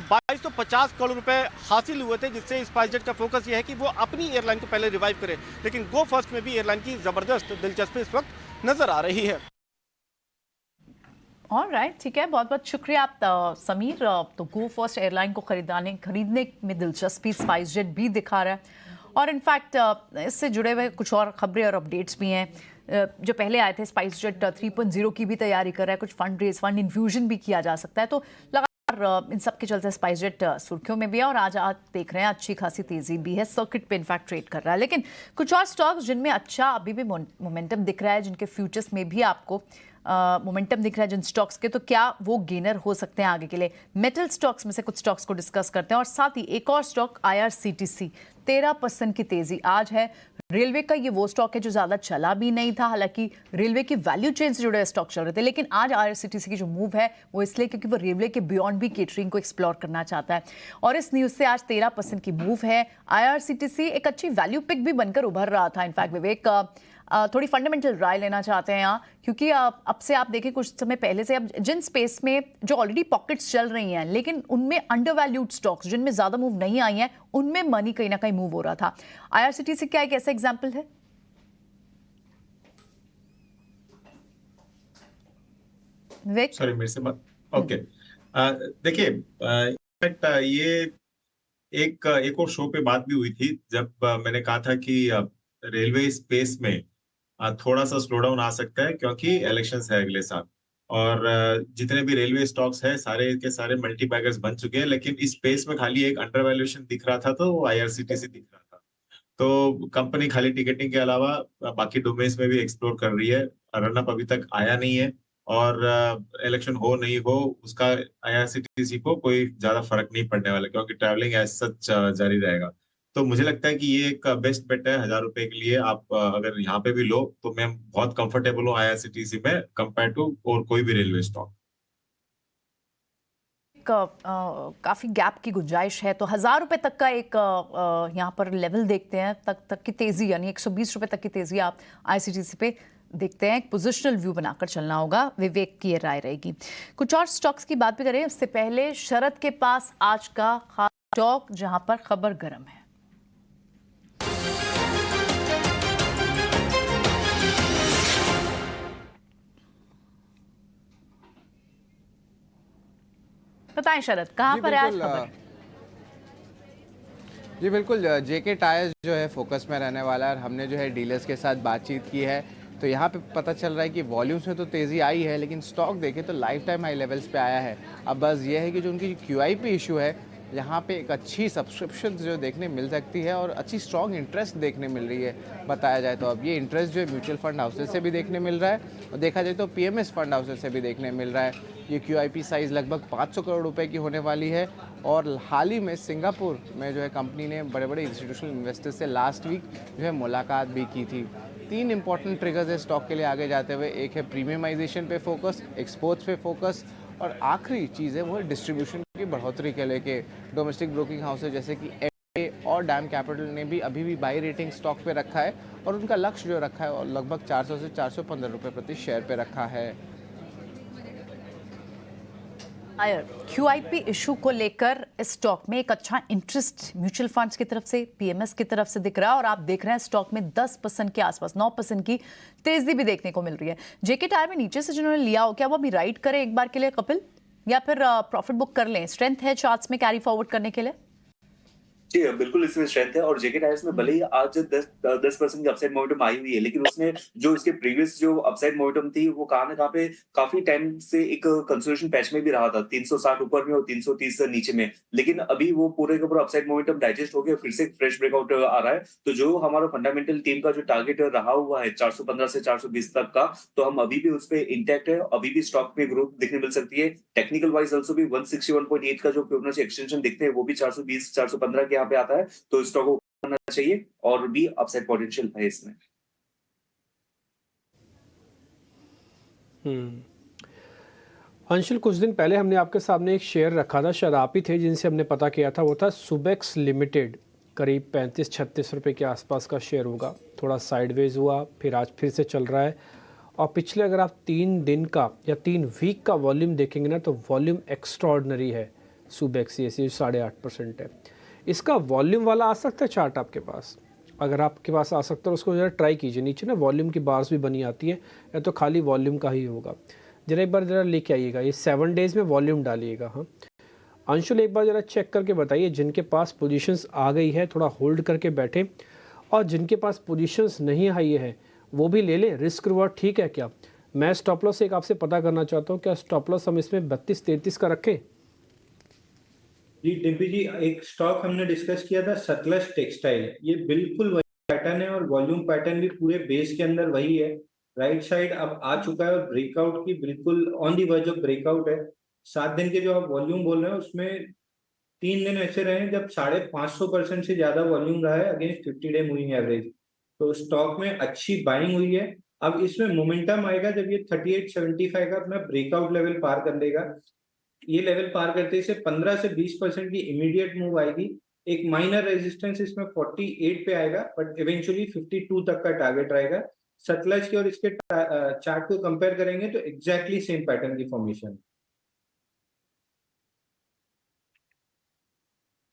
2250 करोड़ रुपए हासिल हुए थे, जिससे स्पाइस जेट का फोकस ये है कि वो अपनी एयरलाइन को पहले रिवाइव करे। लेकिन गो फर्स्ट में भी एयरलाइन की ज़बरदस्त दिलचस्पी इस वक्त नज़र आ रही है। ऑलराइट, ठीक है, बहुत बहुत शुक्रिया आप समीर। तो गो फर्स्ट एयरलाइन को खरीदने में दिलचस्पी स्पाइस जेट भी दिखा रहा है। और इनफैक्ट इससे जुड़े हुए कुछ और खबरें और अपडेट्स भी हैं। जो पहले आए थे स्पाइस जेट 3.0 की भी तैयारी कर रहा है, कुछ फंड इन्फ्यूजन भी किया जा सकता है। तो लगातार इन सब के चलते स्पाइस जेट सुर्खियों में भी है और आज देख रहे हैं अच्छी खासी तेजी भी है, सर्किट पे इनफैक्ट ट्रेड कर रहा है। लेकिन कुछ और स्टॉक्स जिनमें अच्छा अभी भी मोमेंटम दिख रहा है, जिनके फ्यूचर्स में भी आपको मोमेंटम दिख रहा है जिन स्टॉक्स के, तो क्या वो गेनर हो सकते हैं आगे के लिए? मेटल स्टॉक्स में से कुछ स्टॉक्स को डिस्कस करते हैं और साथ ही एक और स्टॉक IRCTC 13% की तेजी आज है। रेलवे का ये वो स्टॉक है जो ज़्यादा चला भी नहीं था, हालांकि रेलवे की वैल्यू चेन से जुड़े स्टॉक चल रहे थे। लेकिन आज IRCTC की जो मूव है वो इसलिए क्योंकि वो रेलवे के बियॉन्ड भी केटरिंग को एक्सप्लोर करना चाहता है और इस न्यूज़ से आज 13% की मूव है। IRCTC एक अच्छी वैल्यू पिक भी बनकर उभर रहा था। इनफैक्ट विवेक थोड़ी फंडामेंटल राय लेना चाहते हैं यहाँ, क्योंकि अब से आप देखें कुछ समय पहले से अब जिन स्पेस में जो ऑलरेडी पॉकेट्स चल रही हैं लेकिन उनमें अंडर वैल्यूड स्टॉक्स जिनमें ज़्यादा मूव नहीं आई हैं, उनमें मनी कहीं ना कहीं मूव हो रहा था। IRCTC क्या एक ऐसा एग्जाम्पल है? विवेक, सॉरी मेरे से बात ओके। देखिए इनफैक्ट ये एक और शो पे बात भी हुई थी जब मैंने कहा था कि रेलवे स्पेस में थोड़ा सा स्लो डाउन आ सकता है क्योंकि इलेक्शंस है अगले साल और जितने भी रेलवे स्टॉक्स है सारे के सारे मल्टीबैगर्स बन चुके हैं, लेकिन इस स्पेस में खाली एक अंडर वैल्यूएशन दिख रहा था तो वो IRCTC दिख रहा था। तो कंपनी खाली टिकटिंग के अलावा बाकी डोमेन्स में भी एक्सप्लोर कर रही है। रनअप अभी तक आया नहीं है और इलेक्शन हो नहीं हो उसका IRCTC को कोई ज्यादा फर्क नहीं पड़ने वाला क्योंकि ट्रैवलिंग एज सच जारी रहेगा। तो मुझे लगता है कि ये एक बेस्ट बेट है 1000 रुपए के लिए। आप अगर यहाँ पे भी लो तो मैं बहुत कंफर्टेबल हूँ IRCTC में कंपेयर टू और कोई भी रेलवे स्टॉक। काफी गैप की गुंजाइश है, तो 1000 रुपए तक का एक यहाँ पर लेवल देखते हैं, तक की तेजी यानी 120 रुपए तक की तेजी आप IRCTC पे देखते हैं। एक पोजिशनल व्यू बनाकर चलना होगा, विवेक की राय रहेगी। कुछ और स्टॉक्स की बात भी करें उससे पहले शरद के पास आज का खास स्टॉक जहां पर खबर गर्म है। बताएं शरद, कहां पर है आज खबर? जी बिल्कुल, JK टायर्स जो है फोकस में रहने वाला है और हमने जो है डीलर्स के साथ बातचीत की है तो यहाँ पे पता चल रहा है कि वॉल्यूम्स में तो तेज़ी आई है लेकिन स्टॉक देखें तो लाइफ टाइम हाई लेवल्स पे आया है। अब बस ये है कि जो उनकी QIP इशू है यहाँ पे एक अच्छी सब्सक्रिप्शन जो देखने मिल सकती है और अच्छी स्ट्रॉन्ग इंटरेस्ट देखने मिल रही है बताया जाए तो। अब ये इंटरेस्ट जो है म्यूचुअल फंड हाउसेज से भी देखने मिल रहा है और देखा जाए तो PMS फंड हाउसेज से भी देखने मिल रहा है। ये QIP साइज़ लगभग 500 करोड़ रुपए की होने वाली है और हाल ही में सिंगापुर में जो है कंपनी ने बड़े बड़े इंस्टीट्यूशनल इन्वेस्टर्स से लास्ट वीक जो है मुलाकात भी की थी। 3 इंपॉर्टेंट ट्रिगर्स है स्टॉक के लिए आगे जाते हुए। एक है प्रीमियमाइजेशन पे फोकस, एक्सपोर्ट्स पे फोकस और आखिरी चीज़ है वो है डिस्ट्रीब्यूशन की बढ़ोतरी के लेके। डोमेस्टिक ब्रोकिंग हाउसेज जैसे कि FA और डैम कैपिटल ने भी अभी भी बाई रेटिंग स्टॉक पे रखा है और उनका लक्ष्य जो रखा है लगभग 400 से 415 रुपये प्रति शेयर पे रखा है। आयर QIP इशू को लेकर इस स्टॉक में एक अच्छा इंटरेस्ट म्यूचुअल फंड्स की तरफ से, PMS की तरफ से दिख रहा है और आप देख रहे हैं स्टॉक में 10% के आसपास 9% की तेजी भी देखने को मिल रही है। जेके टायर में नीचे से जिन्होंने लिया हो, क्या वो अभी राइड करें एक बार के लिए कपिल, या फिर प्रॉफिट बुक कर लें? स्ट्रेंथ है चार्ट्स में कैरी फॉरवर्ड करने के लिए? जी बिल्कुल इसमें स्ट्रेंथ है और जेके टायर्स में भले ही आज 10% की अपसाइड मोमेंटम आई हुई है, लेकिन उसने जो इसके प्रीवियस जो अपसाइड मोमेंटम थी वो कहाँ ना कहाँ पे काफी टाइम से एक कंसोलिडेशन पैच में भी रहा था, 360 ऊपर में और 330 नीचे में, लेकिन अभी वो पूरे का पूरा अपसाइड मोमेंटम डाइजेस्ट हो गया, फिर से फ्रेश ब्रेकआउट आ रहा है। तो जो हमारा फंडामेंटल टीम का जो टारगेट रहा हुआ है 415 से 420 तक का, तो हम अभी भी उस पर इंटैक्ट है, अभी भी स्टॉक में ग्रोथ देखने मिल सकती है। टेक्निकल वाइज ऑल्सो भी 161.8 का जो फिबोनाची एक्सटेंशन दिखते हैं वो भी 420 415 के यहाँ पे आता है, तो स्टॉक को करना चाहिए और भी अपसाइड पोटेंशियल है इसमें। अंशुल, कुछ दिन पहले हमने आपके सामने एक शेयर रखा था, शायद आप ही थे जिनसे हमने पता किया था, वो था सुबेक्स लिमिटेड। करीब 35-36 रुपए के आसपास का शेयर होगा, थोड़ा साइडवेज हुआ, फिर आज फिर से चल रहा है। और पिछले अगर आप 3 दिन का या 3 वीक का वॉल्यूम देखेंगे ना, तो वॉल्यूम एक्स्ट्रॉर्डनरी है सुबेक्स, ये 8.5% है। इसका वॉल्यूम वाला आ सकता है चार्ट आपके पास? अगर आपके पास आ सकता है उसको ज़रा ट्राई कीजिए। नीचे ना वॉल्यूम की बार्स भी बनी आती है, या तो खाली वॉल्यूम का ही होगा। ज़रा एक बार ज़रा लेके आइएगा, ये 7 डेज़ में वॉल्यूम डालिएगा। हाँ अंशुल, एक बार ज़रा चेक करके बताइए, जिनके पास पोजीशंस आ गई है थोड़ा होल्ड करके बैठे, और जिनके पास पोजीशंस नहीं आई है वो भी ले लें। रिस्क रिवॉर्ड ठीक है क्या? मैं स्टॉप लॉस एक आपसे पता करना चाहता हूँ, क्या स्टॉप लॉस हम इसमें 32-33 का रखें? जी डिम्पी जी, एक स्टॉक हमने डिस्कस किया था सतलज टेक्सटाइल, ये बिल्कुल वही पैटर्न है और वॉल्यूम पैटर्न भी पूरे बेस के अंदर वही है। राइट साइड अब आ चुका है और ब्रेकआउट की बिल्कुल on the verge of breakout है। 7 दिन के जो आप वॉल्यूम बोल रहे हैं उसमें 3 दिन ऐसे रहे जब 550% से ज्यादा वॉल्यूम रहा है अगेंस्ट 50 डे मूविंग एवरेज, तो स्टॉक में अच्छी बाइंग हुई है। अब इसमें मोमेंटम आएगा जब ये 38.75 का अपना ब्रेकआउट लेवल पार कर लेगा। ये लेवल पार करते से 15 से 20% की इमीडिएट मूव आएगी। एक माइनर रेजिस्टेंस इसमें 48 पे आएगा, बट इवेंचुअली 52 तक का टारगेट रहेगा। सतलज के और इसके चार्ट को कंपेयर करेंगे तो एग्जैक्टली सेम पैटर्न की फॉर्मेशन।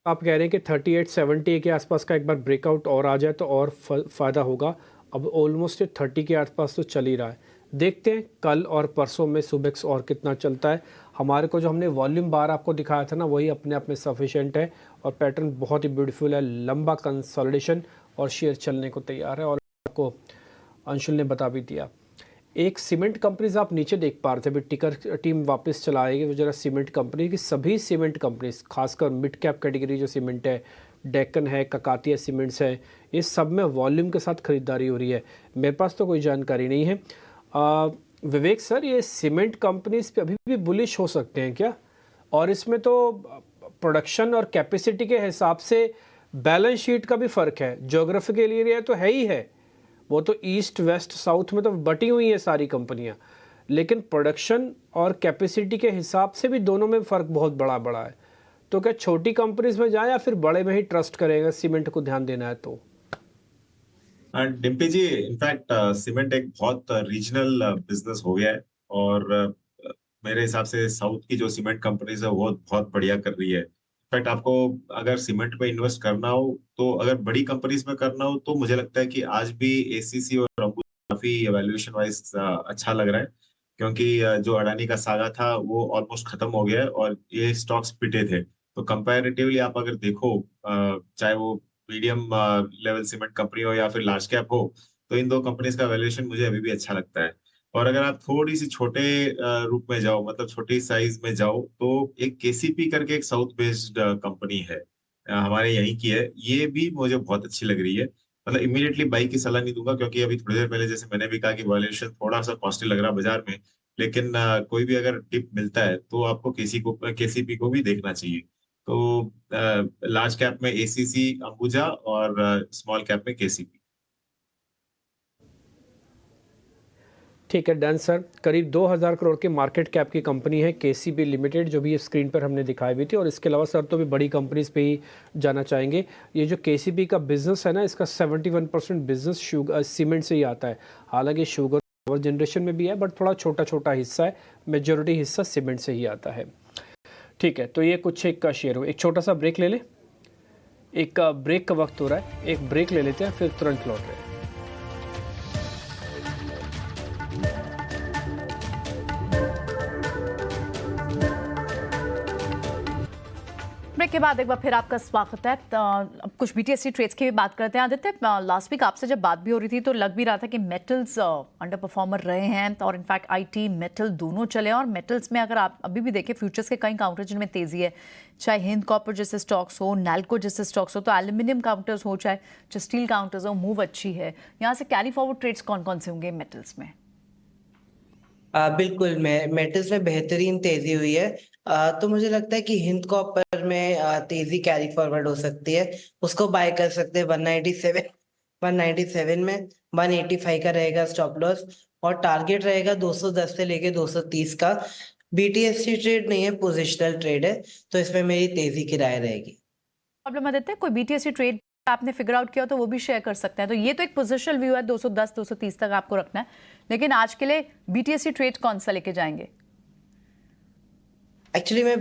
आप कह रहे हैं कि 38-70 के आसपास का एक बार ब्रेकआउट और आ जाए तो और फ़ायदा होगा। अब ऑलमोस्ट 30 के आसपास तो चल ही रहा है, देखते हैं कल और परसों में सुबेक्स और कितना चलता है। हमारे को जो हमने वॉल्यूम बार आपको दिखाया था ना, वही अपने आप में सफिशेंट है और पैटर्न बहुत ही ब्यूटीफुल है, लंबा कंसोलिडेशन और शेयर चलने को तैयार है। और आपको अंशुल ने बता भी दिया। एक सीमेंट कंपनीज आप नीचे देख पा रहे थे, अभी टिकर टीम वापस चलाएगी वो जरा सीमेंट कंपनी की। सभी सीमेंट कंपनीज, खासकर मिड कैप कैटेगरी जो सीमेंट है, डेक्कन है, ककातिया सीमेंट्स है, ये सब में वॉल्यूम के साथ खरीदारी हो रही है। मेरे पास तो कोई जानकारी नहीं है। विवेक सर, ये सीमेंट कंपनीज पे अभी भी बुलिश हो सकते हैं क्या? और इसमें तो प्रोडक्शन और कैपेसिटी के हिसाब से बैलेंस शीट का भी फ़र्क है, ज्योग्राफिकल एरिया तो है ही है, वो तो ईस्ट वेस्ट साउथ में तो बटी हुई है सारी कंपनियां, लेकिन प्रोडक्शन और कैपेसिटी के हिसाब से भी दोनों में फ़र्क बहुत बड़ा बड़ा है। तो क्या छोटी कंपनीज में जाए या फिर बड़े में ही ट्रस्ट करेगा, सीमेंट को ध्यान देना है तो? डिम्पी जी, इनफैक्ट सीमेंट एक बहुत रीजनल बिजनेस हो गया है और मेरे हिसाब से साउथ की जो सीमेंट कंपनीज है वो बहुत बढ़िया कर रही है। इनफैक्ट आपको अगर सीमेंट में इन्वेस्ट करना हो, तो अगर बड़ी कंपनीज में करना हो, तो मुझे लगता है कि आज भी एसीसी और अंबुजा काफी वैल्यूएशन वाइज अच्छा लग रहा है, क्योंकि जो अडानी का सागा था वो ऑलमोस्ट खत्म हो गया है और ये स्टॉक्स पिटे थे। तो कंपैरेटिवली आप अगर देखो, चाहे वो मीडियम लेवल सीमेंट कंपनी हो या फिर लार्ज कैप हो, तो इन दो कंपनीज का वैल्यूएशन मुझे अभी भी अच्छा लगता है। और अगर आप थोड़ी सी छोटे रूप में जाओ, मतलब छोटी साइज में जाओ, तो एक केसीपी करके एक साउथ बेस्ड कंपनी है, हमारे यहीं की है, ये भी मुझे बहुत अच्छी लग रही है। मतलब इमीडिएटली बाई की सलाह नहीं दूंगा, क्योंकि अभी थोड़ी देर पहले जैसे मैंने भी कहा कि वैल्यूएशन थोड़ा सा कॉस्टली लग रहा है बाजार में, लेकिन कोई भी अगर टिप मिलता है तो आपको केसीपी को भी देखना चाहिए। तो लार्ज कैप में एसीसी, अंबुजा और स्मॉल कैप में केसीपी। ठीक है, डन सर। करीब 2000 करोड़ के मार्केट कैप की कंपनी है केसीबी लिमिटेड, जो भी ये स्क्रीन पर हमने दिखाई हुई थी। और इसके अलावा सर तो भी बड़ी कंपनीज पे ही जाना चाहेंगे। ये जो केसीबी का बिजनेस है ना, इसका 71% बिजनेस शुगर सीमेंट से ही आता है। हालांकि शुगर पावर जनरेशन में भी है, बट थोड़ा छोटा छोटा हिस्सा है, मेजोरिटी हिस्सा सीमेंट से ही आता है। ठीक है, तो ये कुछ एक का शेयर हो, एक छोटा सा ब्रेक ले ले। एक ब्रेक का वक्त हो रहा है, एक ब्रेक ले लेते हैं, फिर तुरंत लौट रहे हैं। ब्रेक के बाद एक बार फिर आपका स्वागत है। अब कुछ BTST ट्रेड्स की भी बात करते हैं। आदित्य, लास्ट वीक आपसे जब बात भी हो रही थी तो लग भी रहा था कि मेटल्स अंडर परफॉर्मर रहे हैं और इनफैक्ट IT मेटल दोनों चले। और मेटल्स में अगर आप अभी भी देखें फ्यूचर्स के कई काउंटर जिनमें तेजी है, चाहे हिंद कॉपर जैसे स्टॉक्स हो, नैल्को जैसे स्टॉक्स हो, तो एल्यूमिनियम काउंटर्स हो, चाहे स्टील काउंटर्स हो, मूव अच्छी है। यहाँ से कैरी फॉरवर्ड ट्रेड्स कौन कौन से होंगे मेटल्स में? बिल्कुल, मेटल्स में बेहतरीन तेजी हुई है। तो मुझे लगता है कि हिंद कॉपर में तेजी कैरी फॉरवर्ड हो सकती है। उसको बाय कर सकते हैं 197 में। 185 का रहेगा स्टॉप लॉस और टारगेट रहेगा 210 से लेके 230 का। BTST ट्रेड नहीं है, पोजिशनल ट्रेड है, तो इसमें मेरी तेजी की राय रहेगी। प्रॉब्लम आदित्य, कोई BTST ट्रेड आपने फिगर आउट किया तो वो भी शेयर कर सकते हैं। तो ये तो एक पोजिशनल व्यू है, 210 230 तक आपको रखना है, लेकिन आज के लिए BTST ट्रेड कौन सा लेके जाएंगे? एक्चुअली मैं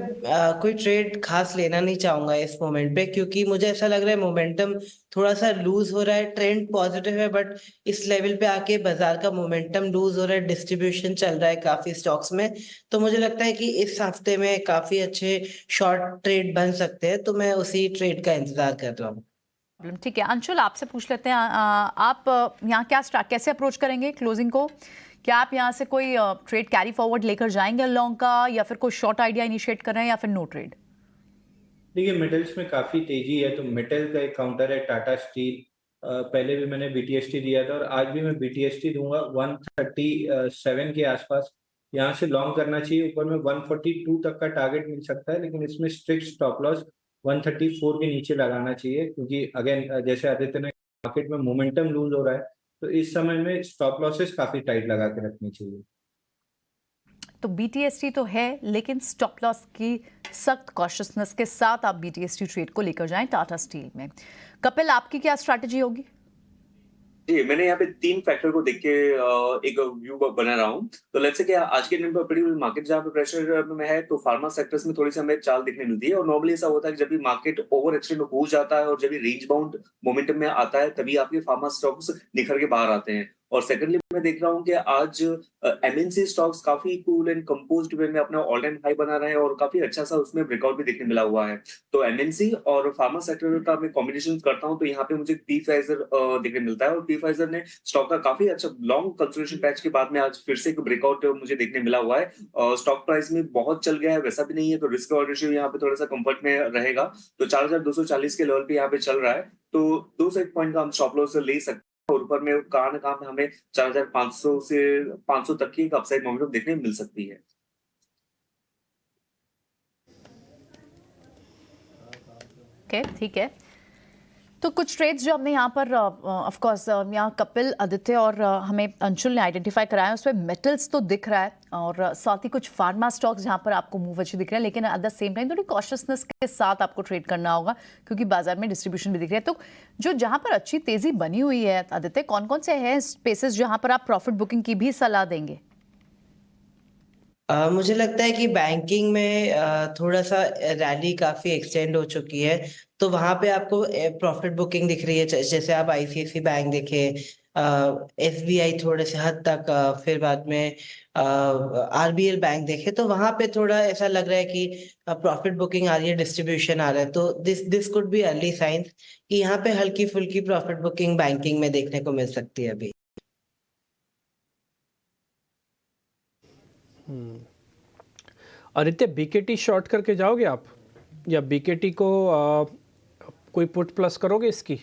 कोई ट्रेड खास लेना नहीं चाहूंगा इस मोमेंट पे, क्योंकि मुझे ऐसा लग रहा है मोमेंटम थोड़ा सा लूज हो रहा है। ट्रेंड पॉजिटिव है बट इस लेवल पे आके बाजार का मोमेंटम लूज हो रहा है, डिस्ट्रीब्यूशन चल रहा है काफी स्टॉक्स में। तो मुझे लगता है कि इस हफ्ते में काफी अच्छे शॉर्ट ट्रेड बन सकते हैं, तो मैं उसी ट्रेड का इंतजार कर रहा हूँ। ठीक है, अंशुल आपसे पूछ लेते हैं, आप यहाँ कैसे अप्रोच करेंगे क्लोजिंग को? क्या आप यहाँ से कोई ट्रेड कैरी फॉरवर्ड लेकर जाएंगे लॉन्ग का, या फिर कोई शॉर्ट आइडिया इनिशिएट कर रहे हैं, या फिर नो ट्रेड? देखिए, मेटल्स में काफी तेजी है, तो मेटल का एक काउंटर है टाटा स्टील। पहले भी मैंने BTST दिया था और आज भी मैं BTST दूंगा 137 के आसपास। यहाँ से लॉन्ग करना चाहिए। ऊपर में 142 तक का टारगेट मिल सकता है, लेकिन इसमें स्ट्रिक्ट स्टॉप लॉस 134 के नीचे लगाना चाहिए, क्योंकि अगेन जैसे आदित्य ने, मार्केट में मोमेंटम लूज हो रहा है, तो इस समय में स्टॉप लॉसेस काफी टाइट लगा के रखनी चाहिए। तो BTST तो है, लेकिन स्टॉप लॉस की सख्त कॉशियसनेस के साथ आप BTST ट्रेड को लेकर जाएं टाटा स्टील में। कपिल, आपकी क्या स्ट्रैटेजी होगी? जी, मैंने यहाँ पे 3 फैक्टर को देख के एक व्यू बना रहा हूँ। तो लेट्स से कि आज के दिन पर बड़ी मार्केट जहाँ पे प्रेशर में है, तो फार्मा सेक्टर्स में थोड़ी सी हमें चाल दिखने मिलती है। और नॉर्मली ऐसा होता है कि जब भी मार्केट ओवर एक्सटेंड हो जाता है और जब भी रेंज बाउंड मोमेंटम में आता है, तभी आपके फार्मा स्टॉक्स निखर के बाहर आते हैं। और सेकंडली मैं देख रहा हूँ कि आज MNC स्टॉक्स काफी कूल एंड कंपोज्ड वे में अपना ऑल टाइम हाई बना रहे हैं और काफी अच्छा सा उसमें ब्रेकआउट भी देखने मिला हुआ है। तो MNC और फार्मा सेक्टर का मैं कॉम्बिनेशन करता हूँ, तो यहाँ पे मुझे Pfizer देखने मिलता है। और Pfizer ने स्टॉक का काफी अच्छा लॉन्ग कंसोलिडेशन पैच के बाद में आज फिर से एक ब्रेकआउट मुझे देखने मिला हुआ है। स्टॉक प्राइस में बहुत चल गया है, वैसा भी नहीं है, तो रिस्क और रेशियो यहाँ पे थोड़ा सा कंफर्ट में रहेगा। तो 4240 के लेवल पे यहाँ पे चल रहा है, तो 2 पॉइंट का हम स्टॉप लॉस ले सकते हैं। और ऊपर में कहाँ न कहाँ हमें 4500 से 500 तक की एक अपसाइड मोमेंटम देखने मिल सकती है। ओके, ठीक है। तो कुछ ट्रेड्स जो हमने यहाँ पर ऑफ कोर्स यहाँ कपिल, आदित्य और हमें अंशुल ने आइडेंटिफाई कराया, उसमें मेटल्स तो दिख रहा है और साथ ही कुछ फार्मा स्टॉक्स जहाँ पर आपको मूव अच्छी दिख रहे हैं, लेकिन एट द सेम टाइम थोड़ी कॉशियसनेस के साथ आपको ट्रेड करना होगा, क्योंकि बाजार में डिस्ट्रीब्यूशन भी दिख रहा है। तो जो जहाँ पर अच्छी तेजी बनी हुई है आदित्य, कौन कौन से हैं स्पेसेस जहाँ पर आप प्रॉफिट बुकिंग की भी सलाह देंगे? मुझे लगता है कि बैंकिंग में थोड़ा सा रैली काफी एक्सटेंड हो चुकी है, तो वहां पे आपको प्रॉफिट बुकिंग दिख रही है। जैसे आप ICICI बैंक देखे, SBI थोड़े से हद तक, फिर बाद में RBL बैंक देखे, तो वहां पे थोड़ा ऐसा लग रहा है कि प्रॉफिट बुकिंग आ रही है, डिस्ट्रीब्यूशन आ रहा है। तो this could be early signs कि यहाँ पे हल्की फुल्की प्रॉफिट बुकिंग बैंकिंग में देखने को मिल सकती है अभी। आदित्य, BKT शॉर्ट करके जाओगे आप, या BKT को कोई पुट प्लस करोगे? इसकी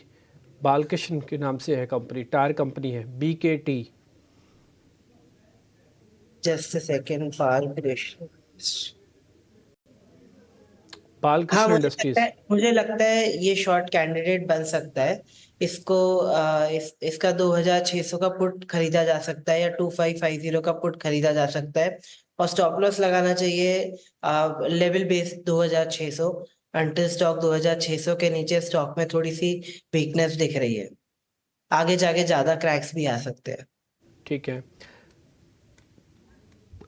बालकृष्ण के नाम से है कंपनी, टायर कंपनी है BKT। Just a second, Balkrishna हाँ, इंडस्ट्रीज। मुझे लगता है ये शॉर्ट कैंडिडेट बन सकता है। इसको इसका 2600 का पुट खरीदा जा सकता है या 2550 का पुट खरीदा जा सकता है, और स्टॉप लॉस लगाना चाहिए लेवल बेस 2600। अंटिल स्टॉक 2600 के नीचे स्टॉक में थोड़ी सी वीकनेस दिख रही है, आगे जाके ज्यादा क्रैक्स भी आ सकते हैं। ठीक है,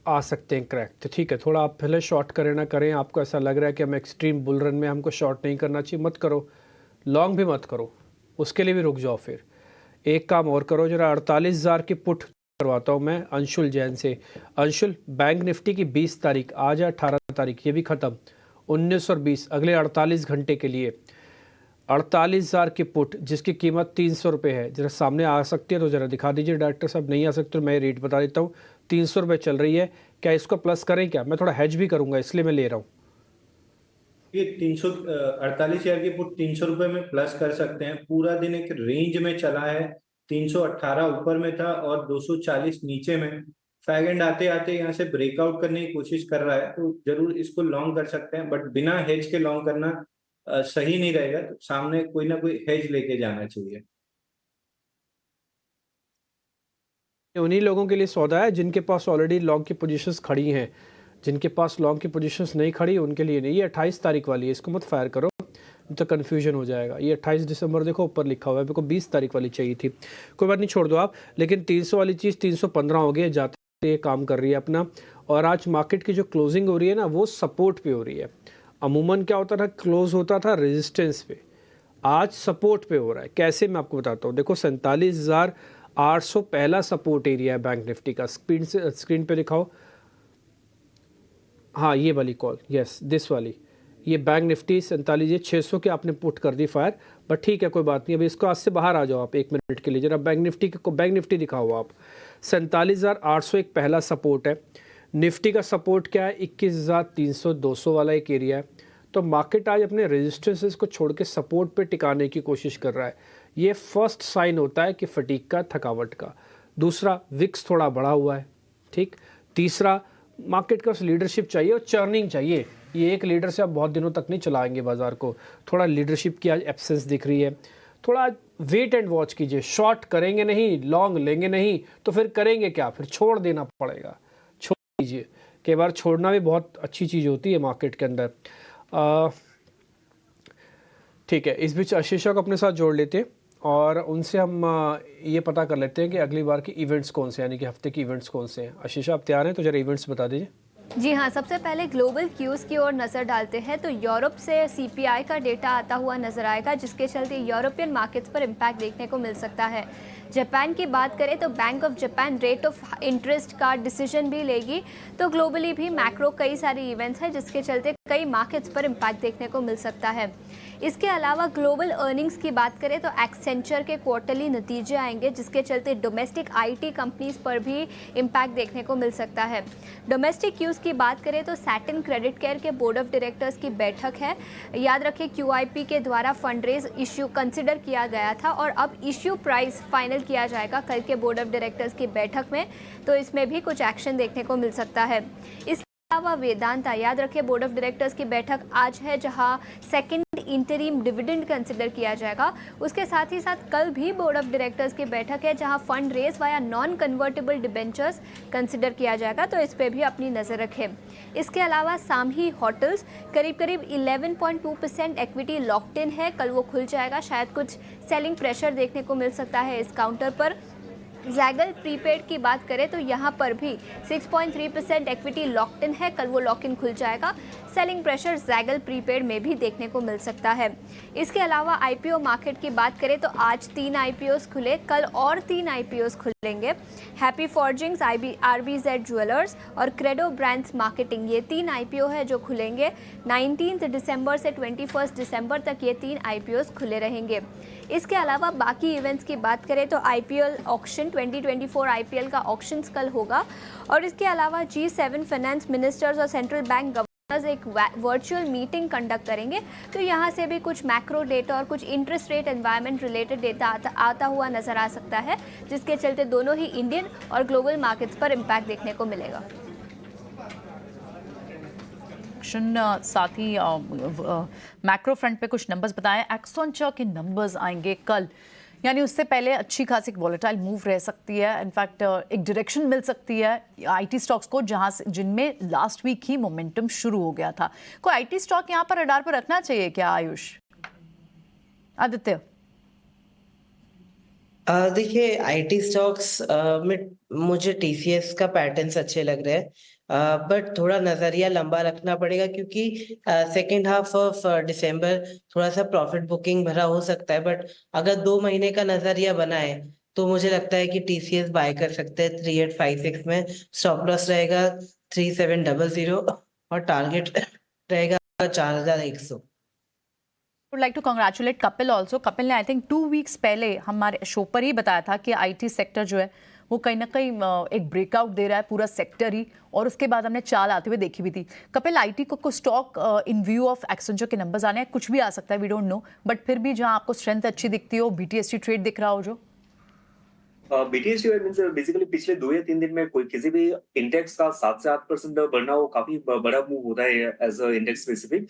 आ सकते हैं क्रैक। तो ठीक है, थोड़ा आप पहले शॉर्ट करें ना करें, आपको ऐसा लग रहा है कि हम एक्सट्रीम बुल रन में हमको शॉर्ट नहीं करना चाहिए, मत करो। लॉन्ग भी मत करो, उसके लिए भी रुक जाओ। फिर एक काम और करो, जरा 48,000 की पुट करवाता हूँ मैं अंशुल जैन से। अंशुल, बैंक निफ्टी की 20 तारीख, आज है 18 तारीख, ये भी ख़त्म। 19 और 20 अगले 48 घंटे के लिए 48,000 की पुट जिसकी कीमत 300 रुपये है, जरा सामने आ सकती है तो ज़रा दिखा दीजिए डायरेक्टर साहब। नहीं आ सकते तो मैं रेट बता देता हूँ। 300 रुपये चल रही है, क्या इसको प्लस करें? क्या मैं थोड़ा हेज भी करूँगा इसलिए मैं ले रहा हूँ। ये 348,000 की पुट 300 रुपए में प्लस कर सकते हैं। पूरा दिन एक रेंज में चला है, 318 ऊपर में था और 240 नीचे में। फैग एंड आते आते यहाँ से ब्रेकआउट करने की कोशिश कर रहा है, तो जरूर इसको लॉन्ग कर सकते हैं, बट बिना हेज के लॉन्ग करना सही नहीं रहेगा। तो सामने कोई ना कोई हेज लेके जाना चाहिए। उन्हीं लोगों के लिए सौदा है जिनके पास ऑलरेडी लॉन्ग की पोजीशंस खड़ी हैं। जिनके पास लॉन्ग की पोजीशंस नहीं खड़ी उनके लिए नहीं। ये 28 तारीख वाली है, इसको मत फायर करो तो कन्फ्यूजन हो जाएगा। ये 28 दिसंबर देखो ऊपर लिखा हुआ है, मेरे को 20 तारीख वाली चाहिए थी। कोई बात नहीं, छोड़ दो आप। लेकिन 300 वाली चीज़ 315 हो गई, जाते ये काम कर रही है अपना। और आज मार्केट की जो क्लोजिंग हो रही है ना, वो सपोर्ट पे हो रही है। अमूमन क्या होता था, क्लोज होता था रेजिस्टेंस पे, आज सपोर्ट पे हो रहा है। कैसे, मैं आपको बताता हूँ। देखो 47,800 पहला सपोर्ट एरिया है बैंक निफ्टी का। स्क्रीन पे दिखाओ। हाँ, ये वाली कॉल, यस दिस वाली, ये बैंक निफ्टी 47,600 के आपने पुट कर दी फायर। बट ठीक है, कोई बात नहीं। अभी इसको आज से बाहर आ जाओ आप 1 मिनट के लिए। जरा बैंक निफ्टी दिखाओ आप। 47,800 एक पहला सपोर्ट है। निफ्टी का सपोर्ट क्या है, 21,300 200 वाला एक एरिया है। तो मार्केट आज अपने रेजिस्टेंसेस को छोड़ के सपोर्ट पे टिकाने की कोशिश कर रहा है। ये फर्स्ट साइन होता है कि फटीग का, थकावट का। दूसरा, विक्स थोड़ा बढ़ा हुआ है, ठीक। तीसरा, मार्केट का लीडरशिप चाहिए और चर्निंग चाहिए। ये एक लीडर से आप बहुत दिनों तक नहीं चलाएंगे बाजार को। थोड़ा लीडरशिप की आज एब्सेंस दिख रही है। थोड़ा वेट एंड वॉच कीजिए। शॉर्ट करेंगे नहीं, लॉन्ग लेंगे नहीं, तो फिर करेंगे क्या? फिर छोड़ देना पड़ेगा। छोड़ दीजिए, कई बार छोड़ना भी बहुत अच्छी चीज़ होती है मार्केट के अंदर। ठीक है, इस बीच आशीषा को अपने साथ जोड़ लेते हैं और उनसे हम ये पता कर लेते हैं कि अगली बार के इवेंट्स कौन से, यानी कि हफ्ते के इवेंट्स कौन से हैं। आशीषा, आप तैयार हैं तो जरा इवेंट्स बता दीजिए। जी हाँ, सबसे पहले ग्लोबल क्यूज की ओर नज़र डालते हैं तो यूरोप से सीपीआई का डेटा आता हुआ नजर आएगा, जिसके चलते यूरोपियन मार्केट्स पर इम्पैक्ट देखने को मिल सकता है। जापान की बात करें तो bank of Japan rate of interest का डिसीजन भी लेगी। तो ग्लोबली भी मैक्रो कई सारे इवेंट्स हैं जिसके चलते कई मार्केट्स पर इम्पैक्ट देखने को मिल सकता है। इसके अलावा ग्लोबल अर्निंग्स की बात करें तो एक्सेंचर के क्वार्टरली नतीजे आएंगे, जिसके चलते डोमेस्टिक आईटी कंपनीज पर भी इम्पैक्ट देखने को मिल सकता है। डोमेस्टिक क्यूज की बात करें तो सैटिन क्रेडिट केयर के बोर्ड ऑफ डायरेक्टर्स की बैठक है। याद रखें, क्यूआईपी के द्वारा फंडरेज इश्यू कंसिडर किया गया था और अब इश्यू प्राइस फाइनल किया जाएगा कल के बोर्ड ऑफ डायरेक्टर्स की बैठक में। तो इसमें भी कुछ एक्शन देखने को मिल सकता है। इसके अलावा वेदांता, याद रखें बोर्ड ऑफ डायरेक्टर्स की बैठक आज है जहां सेकंड इंटरिम डिविडेंड कंसिडर किया जाएगा। उसके साथ ही साथ कल भी बोर्ड ऑफ डायरेक्टर्स की बैठक है जहां fund raise via non convertible debentures consider किया जाएगा। तो इस पे भी अपनी नज़र रखें। इसके अलावा सामही होटल्स करीब 11.2% इक्विटी लॉक्ड इन है, कल वो खुल जाएगा। शायद कुछ सेलिंग प्रेशर देखने को मिल सकता है इस काउंटर पर। जैगल प्रीपेड की बात करें तो यहाँ पर भी 6.3% इक्विटी लॉक्ड इन है, कल वो लॉक इन खुल जाएगा। सेलिंग प्रेशर जैगल प्रीपेड में भी देखने को मिल सकता है। इसके अलावा आईपीओ मार्केट की बात करें तो आज 3 आईपीओस खुले, कल और 3 आईपीओस खुलेंगे। हैप्पी फॉर्जिंग्स, आरबीजेड ज्वेलर्स और क्रेडो ब्रांड्स मार्केटिंग, ये 3 आईपीओ है जो खुलेंगे। 19 दिसंबर से 21 दिसंबर तक ये 3 आईपीओस खुले रहेंगे। इसके अलावा बाकी इवेंट्स की बात करें तो आईपीएल ऑक्शन 2024 आईपीएल का ऑक्शंस कल होगा। और इसके अलावा G7 फाइनेंस मिनिस्टर्स और सेंट्रल बैंक गवर्नर्स एक वर्चुअल मीटिंग कंडक्ट करेंगे। तो यहाँ से भी कुछ मैक्रो डेटा और कुछ interest rate environment related data आता हुआ नजर आ सकता है, जिसके चलते दोनों ही इंडियन और ग्लोबल मार्केट्स पर इम्पैक्ट देखने को मिलेगा। साथ ही मैक्रो फ्रंट पे कुछ नंबर्स बताएं। एक्सेंचर के नंबर्स आएंगे कल, यानी उससे पहले अच्छी खासी वॉलेटाइल मूव रह सकती है। इनफैक्ट एक डायरेक्शन मिल सकती है आईटी स्टॉक्स को, जहां से जिनमें लास्ट वीक ही मोमेंटम शुरू हो गया था। कोई आईटी स्टॉक यहां पर रडार पर रखना चाहिए क्या आयुष? आदित्य, देखिए आईटी स्टॉक्स में मुझे टीसीएस का पैटर्न्स अच्छे लग रहे हैं। बट थोड़ा नजरिया लंबा रखना पड़ेगा क्योंकि सेकेंड हाफ ऑफ दिसंबर थोड़ा सा प्रॉफिट बुकिंग भरा हो सकता है। बट अगर 2 महीने का नजरिया बना है तो मुझे लगता है कि TCS बाय कर सकते हैं 3856 में। स्टॉप लॉस रहेगा 3700 और टारगेट रहेगा 4100। would like to congratulate Kapil also. Kapil ने आई थिंक 2 वीक्स पहले हमारे शो पर ही बताया था कि IT सेक्टर जो है वो कहीं ना कहीं एक ब्रेकआउट दे रहा है पूरा सेक्टर ही, और उसके बाद हमने चाल आते हुए देखी भी थी। कपिल, IT को stock in view of Accenture के नंबर्स आने हैं, कुछ भी आ सकता है, वी डोंट नो, बट फिर भी जहां आपको स्ट्रेंथ अच्छी दिखती हो, BTST ट्रेड दिख रहा हो जो BTST मींस बेसिकली पिछले 2 या 3 दिन में कोई किसी भी इंडेक्स का 7 से 8% बढ़ना वो काफी बड़ा मूव होता है एज अ इंडेक्स स्पेसिफिक।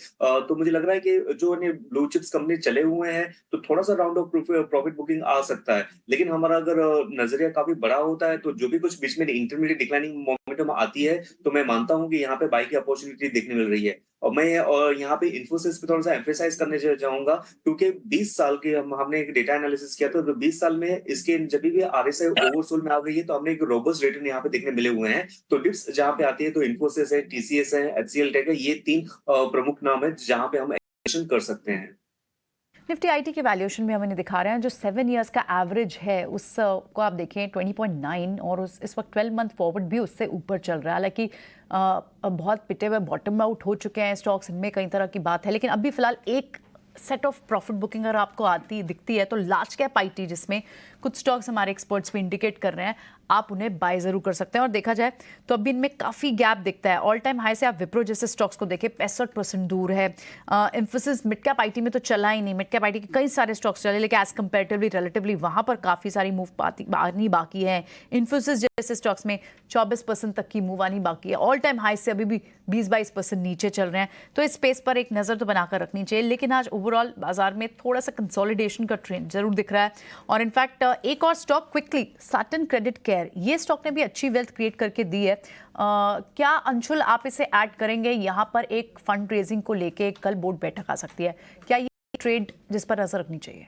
तो मुझे लग रहा है कि जो ब्लू चिप्स कंपनी चले हुए हैं तो थोड़ा सा राउंड ऑफ प्रॉफिट बुकिंग आ सकता है, लेकिन हमारा अगर नजरिया काफी बड़ा होता है तो जो भी कुछ बीच में इंटरमीडिएट डिक्लाइनिंग मोमेंटम आती है तो मैं मानता हूं कि यहाँ पे बाई की अपॉर्चुनिटी देखने मिल रही है। और मैं यहाँ पे इन्फोसिस पे थोड़ा सा एम्फेसाइज करने चाहूंगा क्योंकि 20 साल के हमने एक डेटा एनालिसिस किया था, तो 20 साल में इसके जब भी RSI ओवरसोल्ड में आ गई है तो हमने एक रोबस्ट रिटर्न यहाँ पे देखने मिले हुए हैं। तो डिप्स जहाँ पे आती है तो इन्फोसिस है, TCS है, HCL टेक है, ये 3 प्रमुख नाम है जहाँ पे हम एक्शन कर सकते हैं। निफ्टी IT के वैल्यूएशन में हमें दिखा रहे हैं जो 7 इयर्स का एवरेज है उसको आप देखें 20.9 और इस वक्त 12 मंथ फॉरवर्ड भी उससे ऊपर चल रहा है। हालांकि बहुत पिटे हुए बॉटम आउट हो चुके हैं स्टॉक्स, इनमें कई तरह की बात है, लेकिन अभी फिलहाल एक सेट ऑफ प्रॉफिट बुकिंग अगर आपको आती दिखती है तो लार्ज कैप IT जिसमें कुछ स्टॉक्स हमारे एक्सपर्ट्स भी इंडिकेट कर रहे हैं, आप उन्हें बाय जरूर कर सकते हैं। और देखा जाए तो अभी इनमें काफ़ी गैप दिखता है। ऑल टाइम हाई से आप विप्रो जैसे स्टॉक्स को देखें 65% दूर है। इन्फोसिस मिड कैप IT में तो चला ही नहीं, मिड कैप IT के कई सारे स्टॉक्स चले, लेकिन एज कंपेरेटिवली रिलेटिवली वहाँ पर काफ़ी सारी मूव आनी बाकी है। इन्फोसिस जैसे स्टॉक्स में 24% तक की मूव आनी बाकी है। ऑल टाइम हाई से अभी भी 20-22% नीचे चल रहे हैं, तो इस स्पेस पर एक नज़र तो बनाकर रखनी चाहिए। लेकिन आज ओवरऑल बाजार में थोड़ा सा कंसोलिडेशन का ट्रेंड जरूर दिख रहा है। और इनफैक्ट एक और stock quickly, satin credit care, ये स्टॉक ने भी अच्छी वेल्थ क्रिएट करके दी है। क्या अंशुल आप इसे ऐड करेंगे? यहाँ पर एक फंड रेजिंग को लेके कल बोर्ड बैठक आ सकती है, क्या ये ट्रेड जिस पर नजर रखनी चाहिए?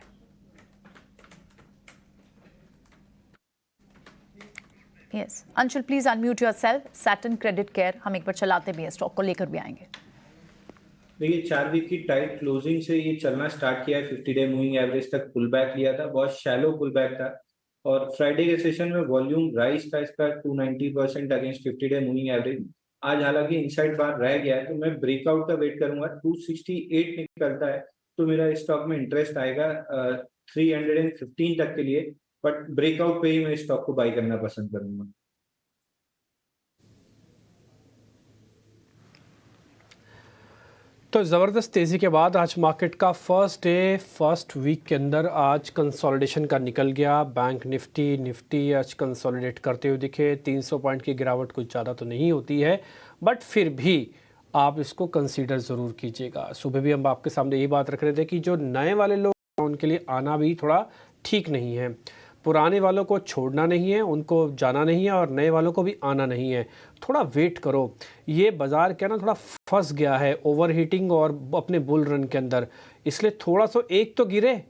Yes Anshul, please unmute yourself. Satin credit care हम एक बार चलाते भी हैं, स्टॉक को लेकर भी आएंगे। देखिए 4 वीक की टाइट क्लोजिंग से ये चलना स्टार्ट किया है, 50 डे मूविंग एवरेज तक पुल बैक लिया था, बहुत शैलो पुल बैक था। और फ्राइडे के सेशन में वॉल्यूम राइज था इसका 290% अगेंस्ट 50 डे मूविंग एवरेज। आज हालांकि इनसाइड बार रह गया है तो मैं ब्रेकआउट का वेट करूंगा। 268 निकलता है तो मेरा स्टॉक में इंटरेस्ट आएगा 315 तक के लिए, बट ब्रेकआउट पे ही मैं स्टॉक को बाई करना पसंद करूंगा। तो ज़बरदस्त तेज़ी के बाद आज मार्केट का फर्स्ट वीक के अंदर आज कंसोलिडेशन का निकल गया। बैंक निफ्टी आज कंसोलिडेट करते हुए दिखे। 300 पॉइंट की गिरावट कुछ ज़्यादा तो नहीं होती है, बट फिर भी आप इसको कंसीडर ज़रूर कीजिएगा। सुबह भी हम आपके सामने ये बात रख रहे थे कि जो नए वाले लोग उनके लिए आना भी थोड़ा ठीक नहीं है। पुराने वालों को छोड़ना नहीं है, उनको जाना नहीं है, और नए वालों को भी आना नहीं है। थोड़ा वेट करो। ये बाज़ार क्या ना थोड़ा फंस गया है ओवर हीटिंग और अपने बुल रन के अंदर, इसलिए थोड़ा सा एक तो गिरे,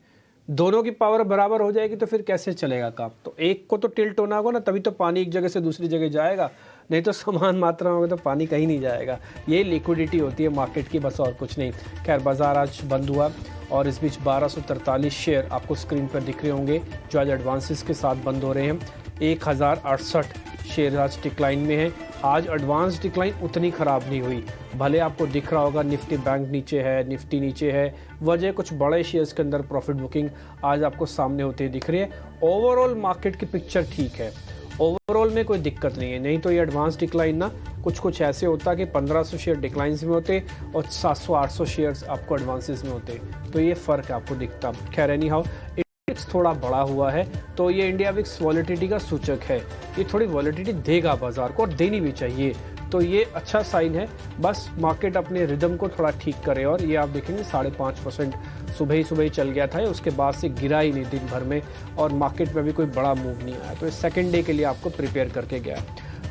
दोनों की पावर बराबर हो जाएगी तो फिर कैसे चलेगा काम। तो एक को तो टिल्ट होना होगा ना, तभी तो पानी एक जगह से दूसरी जगह जाएगा, नहीं तो समान मात्रा में तो पानी कहीं नहीं जाएगा। ये लिक्विडिटी होती है मार्केट की, बस और कुछ नहीं। खैर बाज़ार आज बंद हुआ और इस बीच 1243 शेयर आपको स्क्रीन पर दिख रहे होंगे जो आज एडवांसेस के साथ बंद हो रहे हैं। 1068 शेयर आज डिक्लाइन में है। आज एडवांस डिक्लाइन उतनी ख़राब नहीं हुई, भले आपको दिख रहा होगा निफ्टी बैंक नीचे है, निफ्टी नीचे है, वजह कुछ बड़े शेयर्स के अंदर प्रॉफिट बुकिंग आज आपको सामने होते हुए दिख रही है। ओवरऑल मार्केट की पिक्चर ठीक है, ओवरऑल में कोई दिक्कत नहीं है। नहीं तो ये एडवांस डिक्लाइन ना कुछ ऐसे होता कि 1500 शेयर डिक्लाइंस में होते और 700-800 शेयर्स आपको एडवांसेस में होते, तो ये फ़र्क आपको दिखता। खैर एनी हाउ इंडेक्स थोड़ा बड़ा हुआ है तो ये इंडिया विक्स वॉलेटिलिटी का सूचक है, ये थोड़ी वॉलेटिलिटी देगा बाजार को और देनी भी चाहिए, तो ये अच्छा साइन है। बस मार्केट अपने रिदम को थोड़ा ठीक करे। और ये आप देखेंगे 5.5% सुबह ही चल गया था, उसके बाद से गिरा ही नहीं दिन भर में, और मार्केट में भी कोई बड़ा मूव नहीं आया, तो इस सेकेंड डे के लिए आपको प्रिपेयर करके गया।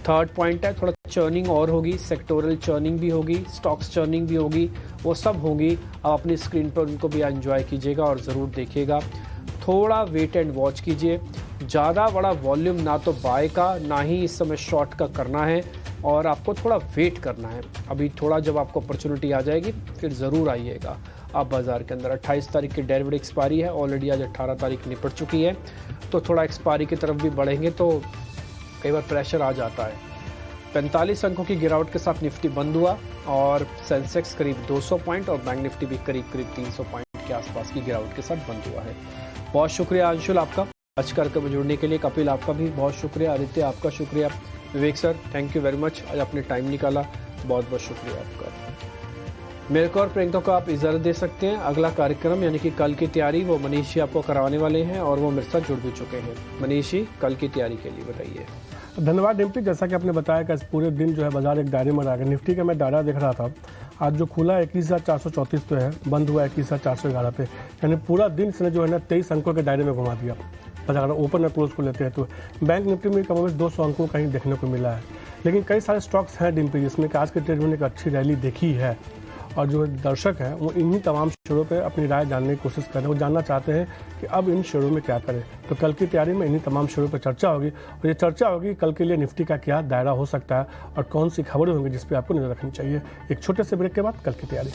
थर्ड पॉइंट है थोड़ा चर्निंग और होगी, सेक्टोरल चर्निंग भी होगी, स्टॉक्स चर्निंग भी होगी, वो सब होगी। आप अपनी स्क्रीन पर उनको भी एंजॉय कीजिएगा और ज़रूर देखिएगा। थोड़ा वेट एंड वॉच कीजिए। ज़्यादा बड़ा वॉल्यूम ना तो बाय का ना ही इस समय शॉर्ट का करना है। और आपको थोड़ा वेट करना है। अभी थोड़ा जब आपको अपॉर्चुनिटी आ जाएगी फिर ज़रूर आइएगा आप बाज़ार के अंदर। 28 तारीख की डेरिवेटिव एक्सपायरी है, ऑलरेडी आज 18 तारीख निपट चुकी है, तो थोड़ा एक्सपायरी की तरफ भी बढ़ेंगे तो कई बार प्रेशर आ जाता है। 45 अंकों की गिरावट के साथ निफ्टी बंद हुआ और सेंसेक्स करीब 200 पॉइंट और बैंक निफ्टी भी करीब 300 पॉइंट के आसपास की गिरावट के साथ बंद हुआ है। बहुत शुक्रिया अंशुल आपका आज कार्यक्रम में जुड़ने के लिए। कपिल आपका भी बहुत शुक्रिया। आदित्य आपका शुक्रिया। Vivek sir thank you very much, आज आपने टाइम निकाला, बहुत बहुत शुक्रिया आपका। मेरे को और प्रियंका को आप इजाज़त दे सकते हैं। अगला कार्यक्रम यानी कि कल की तैयारी वो मनीष जी आपको करवाने वाले हैं और वो मेरे साथ जुड़ भी चुके हैं। मनीष जी कल की तैयारी के लिए बताइए। धन्यवाद डिम्पी। जैसा कि आपने बताया कि पूरे दिन जो है बाजार एक दायरे में रह गया। निफ्टी का मैं दायरा देख रहा था, आज जो खुला 21,434 पे है, बंद हुआ 21,411 पे, यानी पूरा दिन इसने जो है ना 23 अंकों के दायरे में घुमा दिया। बाजार अगर ओपन और क्लोज को लेते हैं तो बैंक निफ्टी में कम 200 अंकों का ही देखने को मिला है। लेकिन कई सारे स्टॉक्स हैं डिम्पी जिसमें कि आज के ट्रेड में एक अच्छी रैली देखी है और जो दर्शक हैं वो इन्हीं तमाम शेयरों पे अपनी राय जानने की कोशिश कर रहे हैं। वो जानना चाहते हैं कि अब इन शेयरों में क्या करें। तो कल की तैयारी में इन्हीं तमाम शेयरों पर चर्चा होगी और ये चर्चा होगी कल के लिए निफ्टी का क्या दायरा हो सकता है और कौन सी खबरें होंगी जिस पर आपको नजर रखनी चाहिए। एक छोटे से ब्रेक के बाद कल की तैयारी।